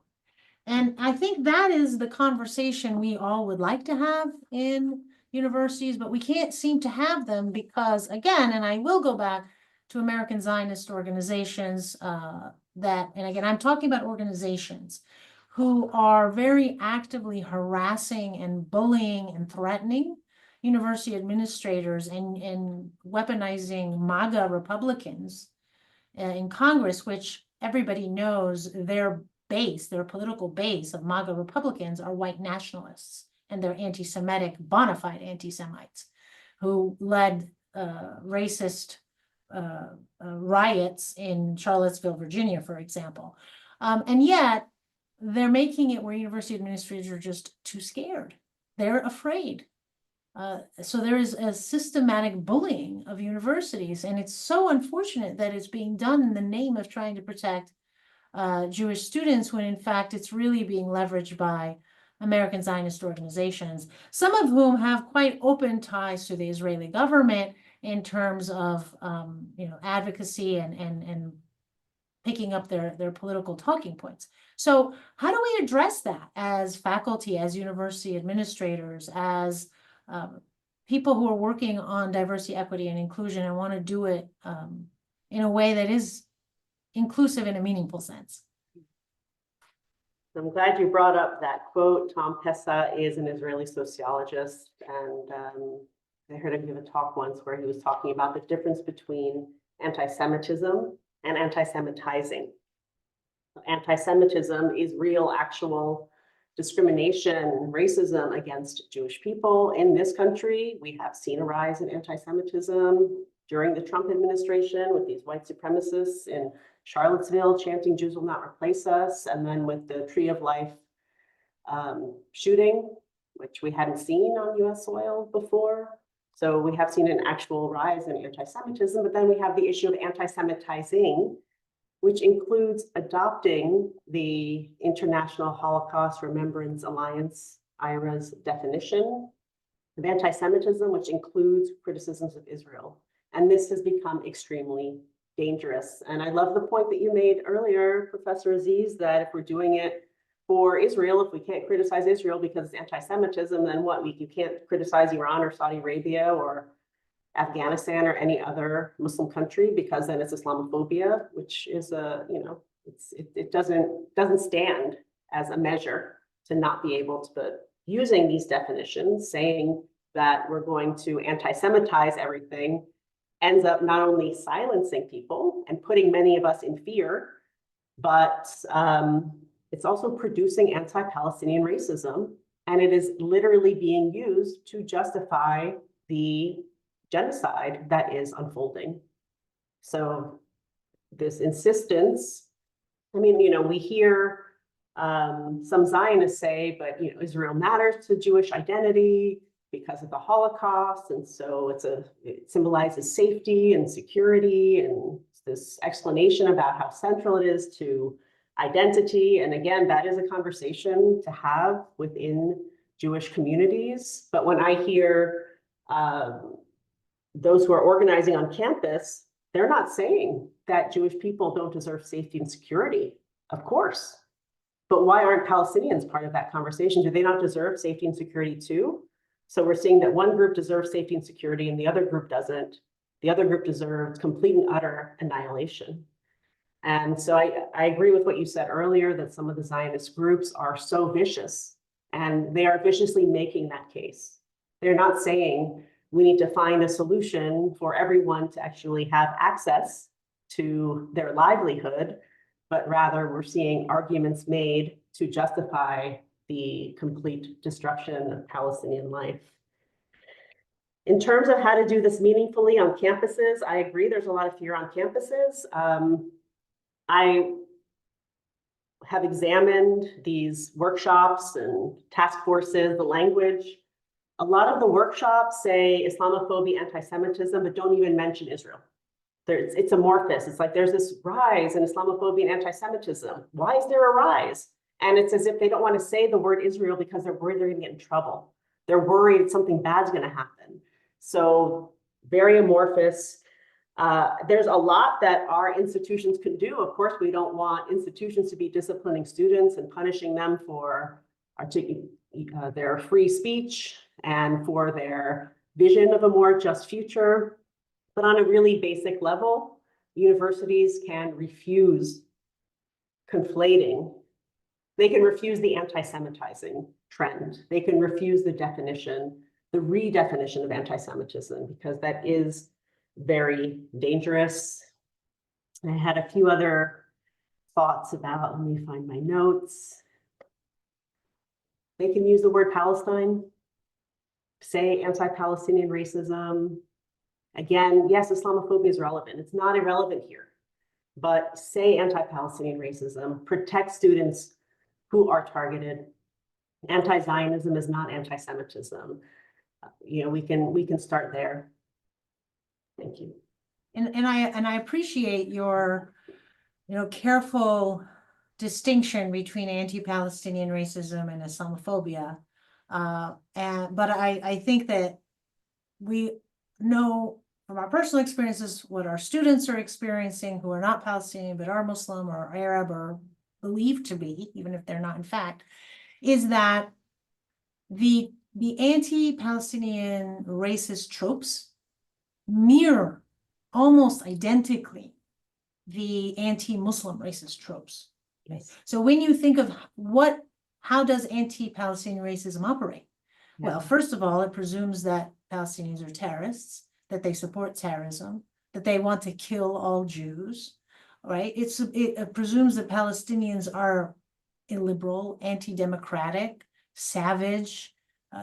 And I think that is the conversation we all would like to have in universities, but we can't seem to have them because, again, and I will go back to American Zionist organizations and again, I'm talking about organizations who are very actively harassing and bullying and threatening university administrators and weaponizing MAGA Republicans in Congress, which everybody knows their political base of MAGA Republicans are white nationalists, and they're anti-Semitic, bona fide anti-Semites who led racist riots in Charlottesville, Virginia, for example. And yet they're making it where university administrators are just too scared. They're afraid. So there is a systematic bullying of universities, and it's so unfortunate that it's being done in the name of trying to protect Jewish students, when in fact it's really being leveraged by American Zionist organizations, some of whom have quite open ties to the Israeli government in terms of advocacy and picking up their political talking points. So how do we address that as faculty, as university administrators, as people who are working on diversity, equity, and inclusion, and want to do it in a way that is inclusive in a meaningful sense? I'm glad you brought up that quote. Tom Pessa is an Israeli sociologist, and I heard him give a talk once where he was talking about the difference between anti-Semitism and anti-Semitizing. Anti-Semitism is real, actual discrimination, racism against Jewish people in this country. We have seen a rise in anti-Semitism during the Trump administration with these white supremacists in Charlottesville chanting "Jews will not replace us," and then with the Tree of Life shooting, which we hadn't seen on US soil before. So we have seen an actual rise in anti-Semitism, but then we have the issue of anti-Semitizing, which includes adopting the International Holocaust Remembrance Alliance, IHRA's definition of anti-Semitism, which includes criticisms of Israel. And this has become extremely dangerous. And I love the point that you made earlier, Professor Aziz, that if we're doing it for Israel, if we can't criticize Israel because it's anti-Semitism, then what? You can't criticize Iran or Saudi Arabia or Afghanistan or any other Muslim country because then it's Islamophobia, which is it doesn't stand as a measure to not be able to, but using these definitions, saying that we're going to anti-Semitize everything, ends up not only silencing people and putting many of us in fear, but it's also producing anti-Palestinian racism. And it is literally being used to justify the genocide that is unfolding. So this insistence, I mean, we hear some Zionists say, but Israel matters to Jewish identity because of the Holocaust, and so it symbolizes safety and security, and this explanation about how central it is to identity. And again, that is a conversation to have within Jewish communities. But when I hear those who are organizing on campus, they're not saying that Jewish people don't deserve safety and security, of course. But why aren't Palestinians part of that conversation? Do they not deserve safety and security too? So we're seeing that one group deserves safety and security and the other group doesn't. The other group deserves complete and utter annihilation. And so I agree with what you said earlier, that some of the Zionist groups are so vicious, and they are viciously making that case. They're not saying we need to find a solution for everyone to actually have access to their livelihood, but rather we're seeing arguments made to justify the complete destruction of Palestinian life. In terms of how to do this meaningfully on campuses, I agree there's a lot of fear on campuses. I have examined these workshops and task forces, the language. A lot of the workshops say Islamophobia, anti-Semitism, but don't even mention Israel. It's amorphous. It's like there's this rise in Islamophobia and anti-Semitism. Why is there a rise? And it's as if they don't want to say the word Israel because they're worried they're going to get in trouble. They're worried something bad's going to happen. So very amorphous. There's a lot that our institutions can do. Of course, we don't want institutions to be disciplining students and punishing them for their free speech and for their vision of a more just future. But on a really basic level, universities can refuse conflating. They can refuse the anti-Semitizing trend. They can refuse the definition, the redefinition of anti-Semitism, because that is very dangerous. I had a few other thoughts about, let me find my notes. They can use the word Palestine, say anti-Palestinian racism. Again, yes, Islamophobia is relevant. It's not irrelevant here, but say anti-Palestinian racism, protect students who are targeted. Anti-Zionism is not anti-Semitism. We can start there. Thank you. And I appreciate your, careful distinction between anti-Palestinian racism and Islamophobia. But I think that we know from our personal experiences what our students are experiencing who are not Palestinian but are Muslim or Arab or believed to be, even if they're not in fact, is that the anti-Palestinian racist tropes mirror almost identically the anti-Muslim racist tropes. Yes. So when you think of how does anti-Palestinian racism operate? Yeah. Well, first of all, it presumes that Palestinians are terrorists, that they support terrorism, that they want to kill all Jews, right? It presumes that Palestinians are illiberal, anti-democratic, savage,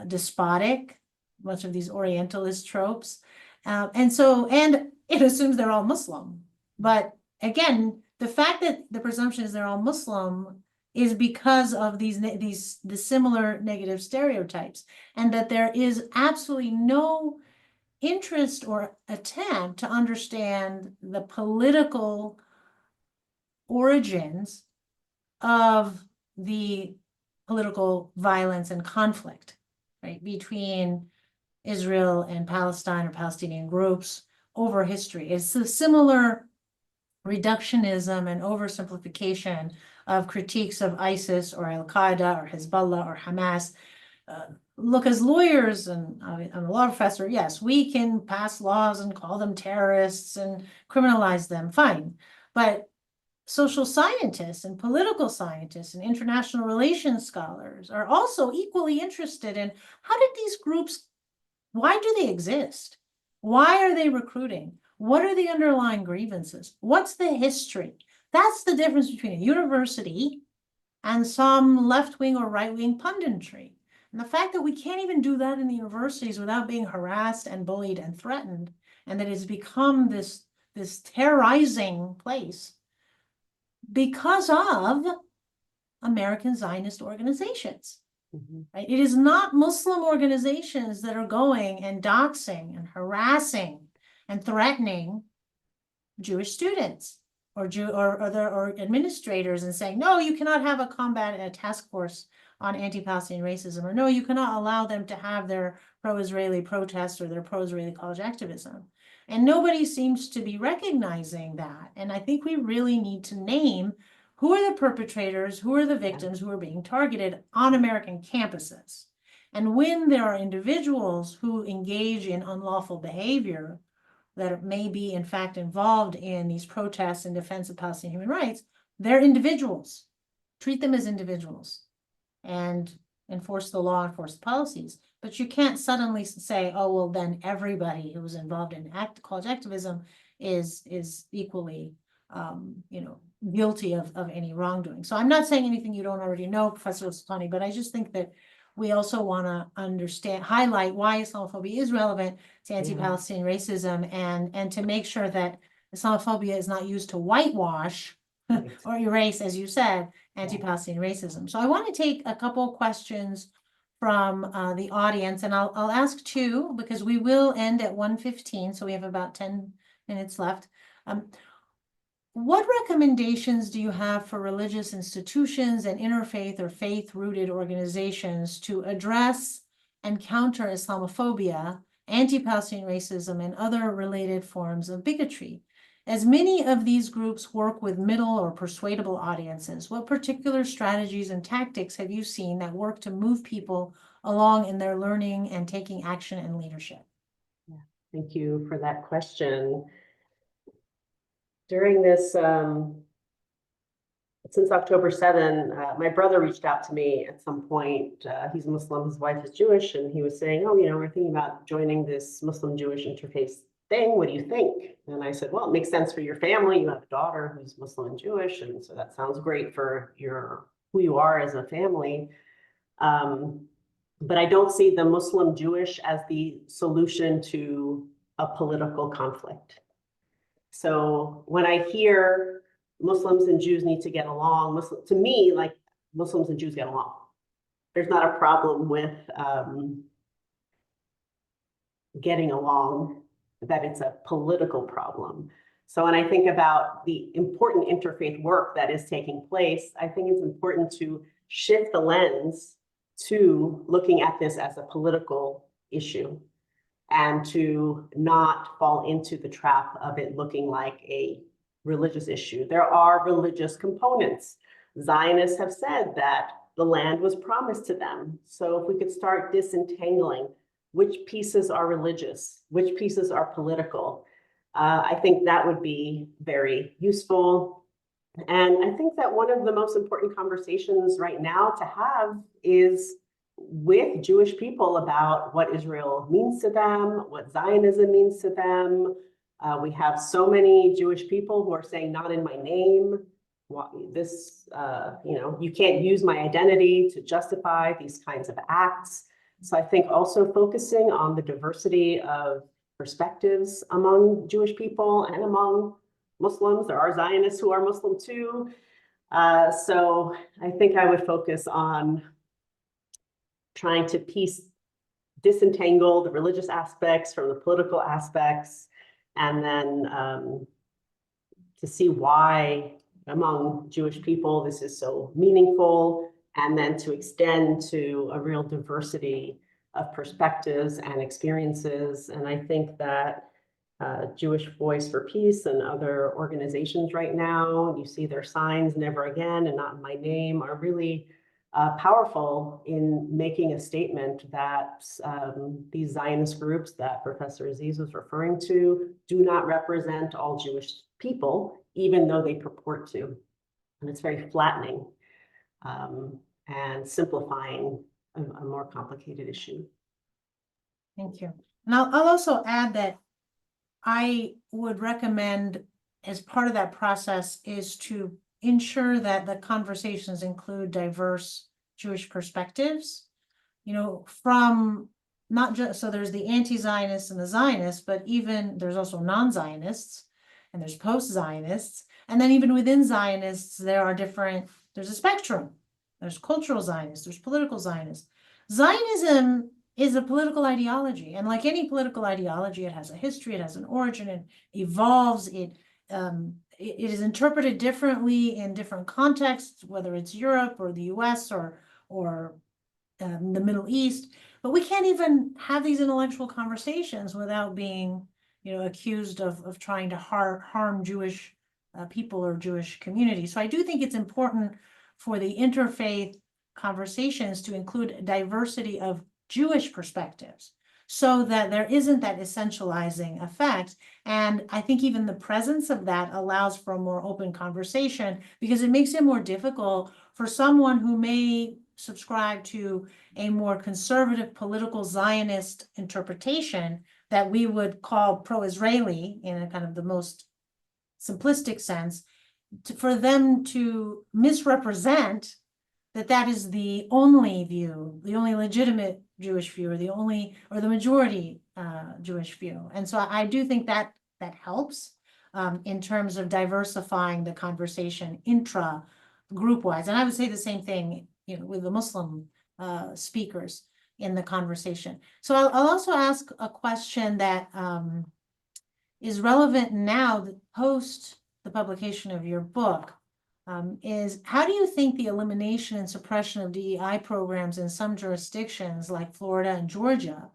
despotic, much of these Orientalist tropes. And it assumes they're all Muslim. But again, the fact that the presumption is they're all Muslim is because of the similar negative stereotypes, and that there is absolutely no interest or attempt to understand the political origins of the political violence and conflict, right, between Israel and Palestine or Palestinian groups over history. It's a similar reductionism and oversimplification of critiques of ISIS or Al-Qaeda or Hezbollah or Hamas. Look, as lawyers and I'm a law professor, yes, we can pass laws and call them terrorists and criminalize them, fine. But social scientists and political scientists and international relations scholars are also equally interested in how did these groups, why do they exist? Why are they recruiting? What are the underlying grievances? What's the history? That's the difference between a university and some left-wing or right-wing punditry. And the fact that we can't even do that in the universities without being harassed and bullied and threatened, and that it's become this terrorizing place because of American Zionist organizations. Mhm. Right? It is not Muslim organizations that are going and doxing and harassing and threatening Jewish students or administrators and saying, no, you cannot have a task force on anti-Palestinian racism, or no, you cannot allow them to have their pro-Israeli protests or their pro-Israeli college activism. And nobody seems to be recognizing that. And I think we really need to name who are the perpetrators, who are the victims who are being targeted on American campuses. And when there are individuals who engage in unlawful behavior that may be in fact involved in these protests in defense of Palestinian human rights, they're individuals. Treat them as individuals and enforce the law, enforce the policies. But you can't suddenly say, oh, well, then everybody who was involved in college activism is equally guilty of any wrongdoing. So I'm not saying anything you don't already know, Professor Alsultany, but I just think that we also want to highlight why Islamophobia is relevant to anti-Palestinian racism, and to make sure that Islamophobia is not used to whitewash or erase, as you said, anti-Palestinian racism. So I want to take a couple questions from the audience, and I'll ask two because we will end at 1:15, so we have about 10 minutes left. What recommendations do you have for religious institutions and interfaith or faith-rooted organizations to address and counter Islamophobia, anti-Palestinian racism, and other related forms of bigotry? As many of these groups work with middle or persuadable audiences, what particular strategies and tactics have you seen that work to move people along in their learning and taking action and leadership? Yeah, thank you for that question. During this, since October 7, my brother reached out to me at some point. He's Muslim, his wife is Jewish, and he was saying, oh, we're thinking about joining this Muslim-Jewish interfaith thing. What do you think? And I said, well, it makes sense for your family. You have a daughter who's Muslim and Jewish, and so that sounds great for who you are as a family. But I don't see the Muslim-Jewish as the solution to a political conflict. So when I hear Muslims and Jews need to get along, to me, like, Muslims and Jews get along. There's not a problem with getting along, that it's a political problem. So when I think about the important interfaith work that is taking place, I think it's important to shift the lens to looking at this as a political issue, and to not fall into the trap of it looking like a religious issue. There are religious components. Zionists have said that the land was promised to them. So if we could start disentangling which pieces are religious, which pieces are political, I think that would be very useful. And I think that one of the most important conversations right now to have is with Jewish people about what Israel means to them, what Zionism means to them. We have so many Jewish people who are saying, not in my name. This, you can't use my identity to justify these kinds of acts. So I think also focusing on the diversity of perspectives among Jewish people and among Muslims. There are Zionists who are Muslim too. So I think I would focus on trying to disentangle the religious aspects from the political aspects, and then to see why among Jewish people this is so meaningful, and then to extend to a real diversity of perspectives and experiences. And I think that Jewish Voice for Peace and other organizations right now, you see their signs, never again and not in my name, are really powerful in making a statement that these Zionist groups that Professor Aziz was referring to do not represent all Jewish people, even though they purport to. And it's very flattening and simplifying a more complicated issue. Thank you. And I'll also add that I would recommend, as part of that process, is to ensure that the conversations include diverse Jewish perspectives, from not just, so there's the anti-Zionists and the Zionists, but even there's also non-Zionists and there's post-Zionists. And then even within Zionists, there's a spectrum. There's cultural Zionists, there's political Zionists. Zionism is a political ideology. And like any political ideology, it has a history, it has an origin, it evolves, it is interpreted differently in different contexts, whether it's Europe or the US or the Middle East. But we can't even have these intellectual conversations without being, accused of trying to harm Jewish people or Jewish communities. So I do think it's important for the interfaith conversations to include a diversity of Jewish perspectives so that there isn't that essentializing effect. And I think even the presence of that allows for a more open conversation because it makes it more difficult for someone who may subscribe to a more conservative political Zionist interpretation that we would call pro-Israeli in a kind of the most simplistic sense, for them to misrepresent that is the only view, the only legitimate Jewish view, or the majority Jewish view. And so I do think that helps in terms of diversifying the conversation group wise. And I would say the same thing, with the Muslim speakers in the conversation. So I'll also ask a question that is relevant now, post the publication of your book. Is how do you think the elimination and suppression of DEI programs in some jurisdictions like Florida and Georgia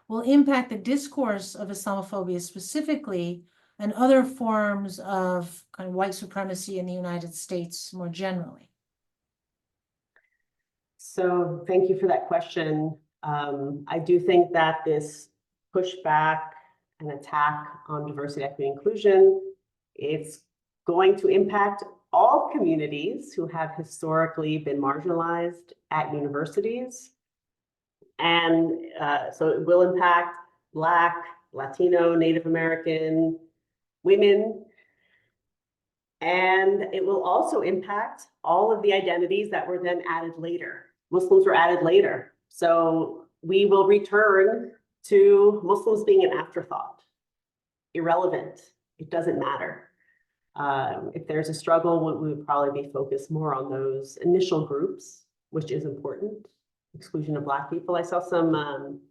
will impact the discourse of Islamophobia specifically and other forms of kind of white supremacy in the United States more generally? So thank you for that question. I do think that this pushback and attack on diversity, equity, inclusion, it's going to impact all communities who have historically been marginalized at universities. And so it will impact Black, Latino, Native American women. And it will also impact all of the identities that were then added later. Muslims were added later. So we will return to Muslims being an afterthought, irrelevant. It doesn't matter. If there's a struggle, we would probably be focused more on those initial groups, which is important. Exclusion of Black people. I saw some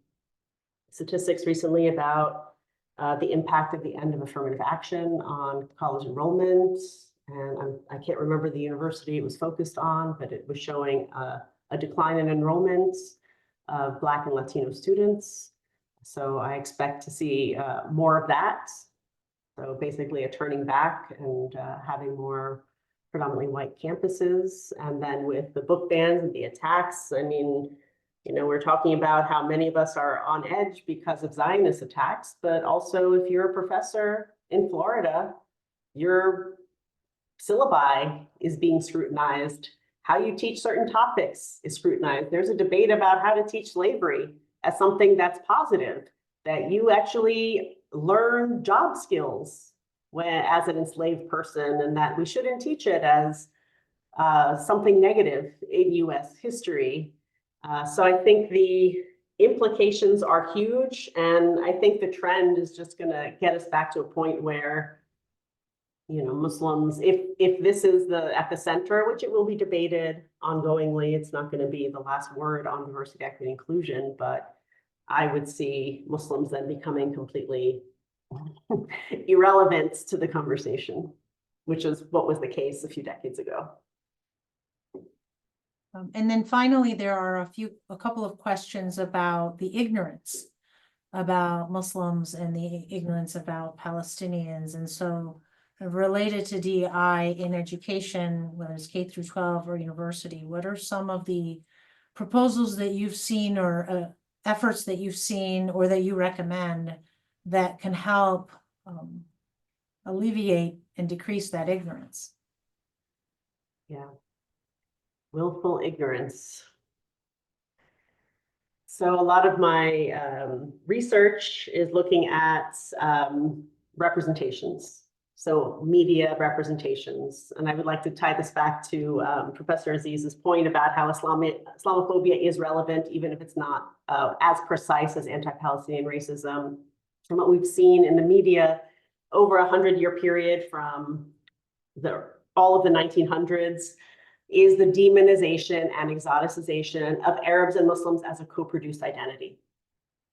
statistics recently about the impact of the end of affirmative action on college enrollment. And I can't remember the university it was focused on, but it was showing a decline in enrollment of Black and Latino students. So I expect to see more of that. So basically a turning back and having more predominantly white campuses. And then with the book bans and the attacks, I mean, we're talking about how many of us are on edge because of Zionist attacks, but also if you're a professor in Florida, your syllabi is being scrutinized. How you teach certain topics is scrutinized. There's a debate about how to teach slavery as something that's positive, that you actually learn job skills as an enslaved person, and that we shouldn't teach it as something negative in US history. So I think the implications are huge, and I think the trend is just going to get us back to a point where, Muslims, if this is at the center, which it will be debated ongoingly, it's not going to be the last word on diversity, equity, inclusion, but I would see Muslims then becoming completely irrelevant to the conversation, which is what was the case a few decades ago. And then finally, there are a couple of questions about the ignorance about Muslims and the ignorance about Palestinians. And so related to DEI in education, whether it's K through 12 or university, what are some of the proposals that you've seen or efforts that you've seen or that you recommend that can help alleviate and decrease that ignorance? Yeah. Willful ignorance. So a lot of my research is looking at representations. So media representations. And I would like to tie this back to Professor Aziz's point about how Islamophobia is relevant, even if it's not as precise as anti-Palestinian racism. And what we've seen in the media over a 100-year period from all of the 1900s is the demonization and exoticization of Arabs and Muslims as a co-produced identity,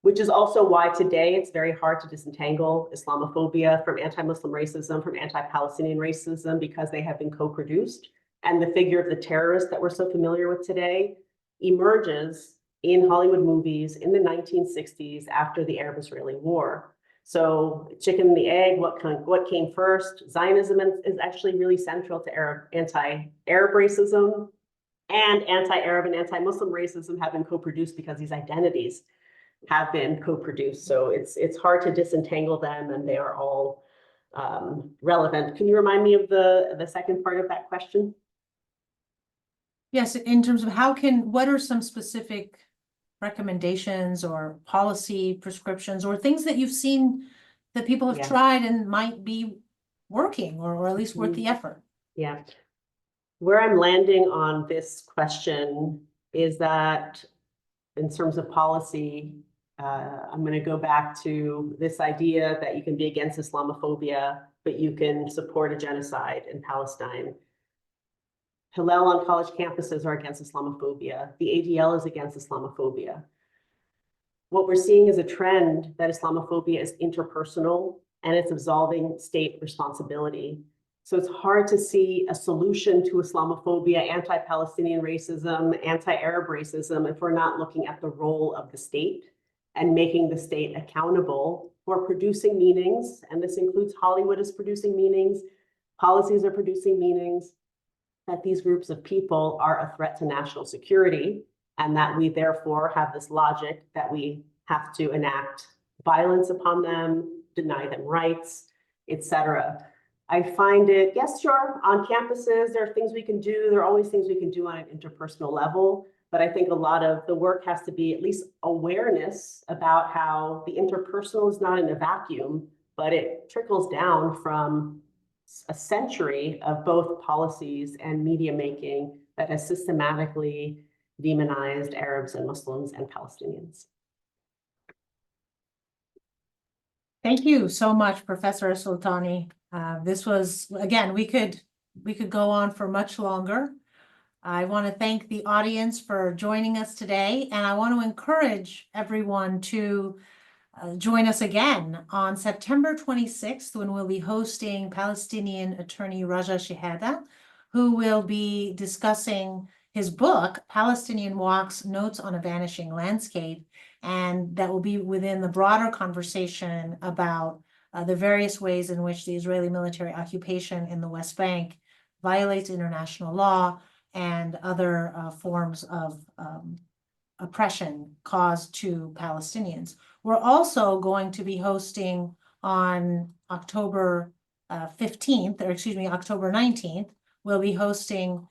which is also why today it's very hard to disentangle Islamophobia from anti-Muslim racism, from anti-Palestinian racism, because they have been co-produced. And the figure of the terrorist that we're so familiar with today emerges in Hollywood movies in the 1960s after the Arab-Israeli War. So chicken and the egg, what came first? Zionism is actually really central to anti-Arab racism, and anti-Arab and anti-Muslim racism have been co-produced because these identities have been co-produced. So it's hard to disentangle them, and they are all relevant. Can you remind me of the second part of that question? Yes, in terms of what are some specific recommendations or policy prescriptions or things that you've seen that people have tried and might be working or at least worth the effort? Yeah. Where I'm landing on this question is that in terms of policy, I'm going to go back to this idea that you can be against Islamophobia, but you can support a genocide in Palestine. Hillel on college campuses are against Islamophobia. The ADL is against Islamophobia. What we're seeing is a trend that Islamophobia is interpersonal and it's absolving state responsibility. So it's hard to see a solution to Islamophobia, anti-Palestinian racism, anti-Arab racism, if we're not looking at the role of the state and making the state accountable for producing meanings. And this includes Hollywood is producing meanings, policies are producing meanings, that these groups of people are a threat to national security, and that we therefore have this logic that we have to enact violence upon them, deny them rights, etc. I find it, yes, sure, on campuses, there are things we can do. There are always things we can do on an interpersonal level. But I think a lot of the work has to be at least awareness about how the interpersonal is not in a vacuum, but it trickles down from a century of both policies and media making that has systematically demonized Arabs and Muslims and Palestinians. Thank you so much, Professor Alsultany. This was, again, we could go on for much longer. I want to thank the audience for joining us today, and I want to encourage everyone to join us again on September 26th, when we'll be hosting Palestinian attorney Raja Shehada, who will be discussing his book, Palestinian Walks, Notes on a Vanishing Landscape, and that will be within the broader conversation about the various ways in which the Israeli military occupation in the West Bank violates international law and other forms of oppression caused to Palestinians. We're also going to be hosting on October 15th, or excuse me, October 19th, we'll be hosting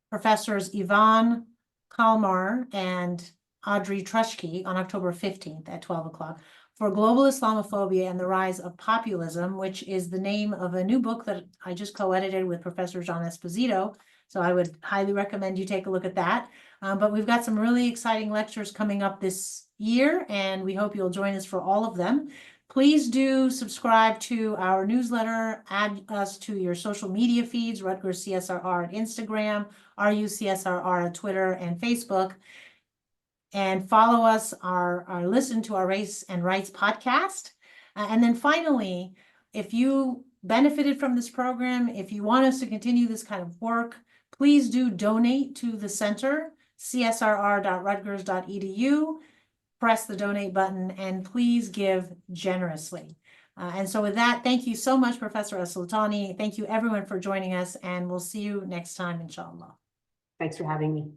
Professors Ivan Kalmar and Audrey Trushke on October 15th at 12 o'clock for Global Islamophobia and the Rise of Populism, which is the name of a new book that I just co-edited with Professor John Esposito. So I would highly recommend you take a look at that. But we've got some really exciting lectures coming up this year, and we hope you'll join us for all of them. Please do subscribe to our newsletter, add us to your social media feeds, Rutgers CSRR at Instagram, RUCSRR at Twitter and Facebook, and follow us or listen to our Race and Rights podcast. And then finally, if you benefited from this program, if you want us to continue this kind of work, please do donate to the center, csrr.rutgers.edu. Press the donate button and please give generously. And so with that, thank you so much, Professor Alsultany. Thank you everyone for joining us, and we'll see you next time, inshallah. Thanks for having me.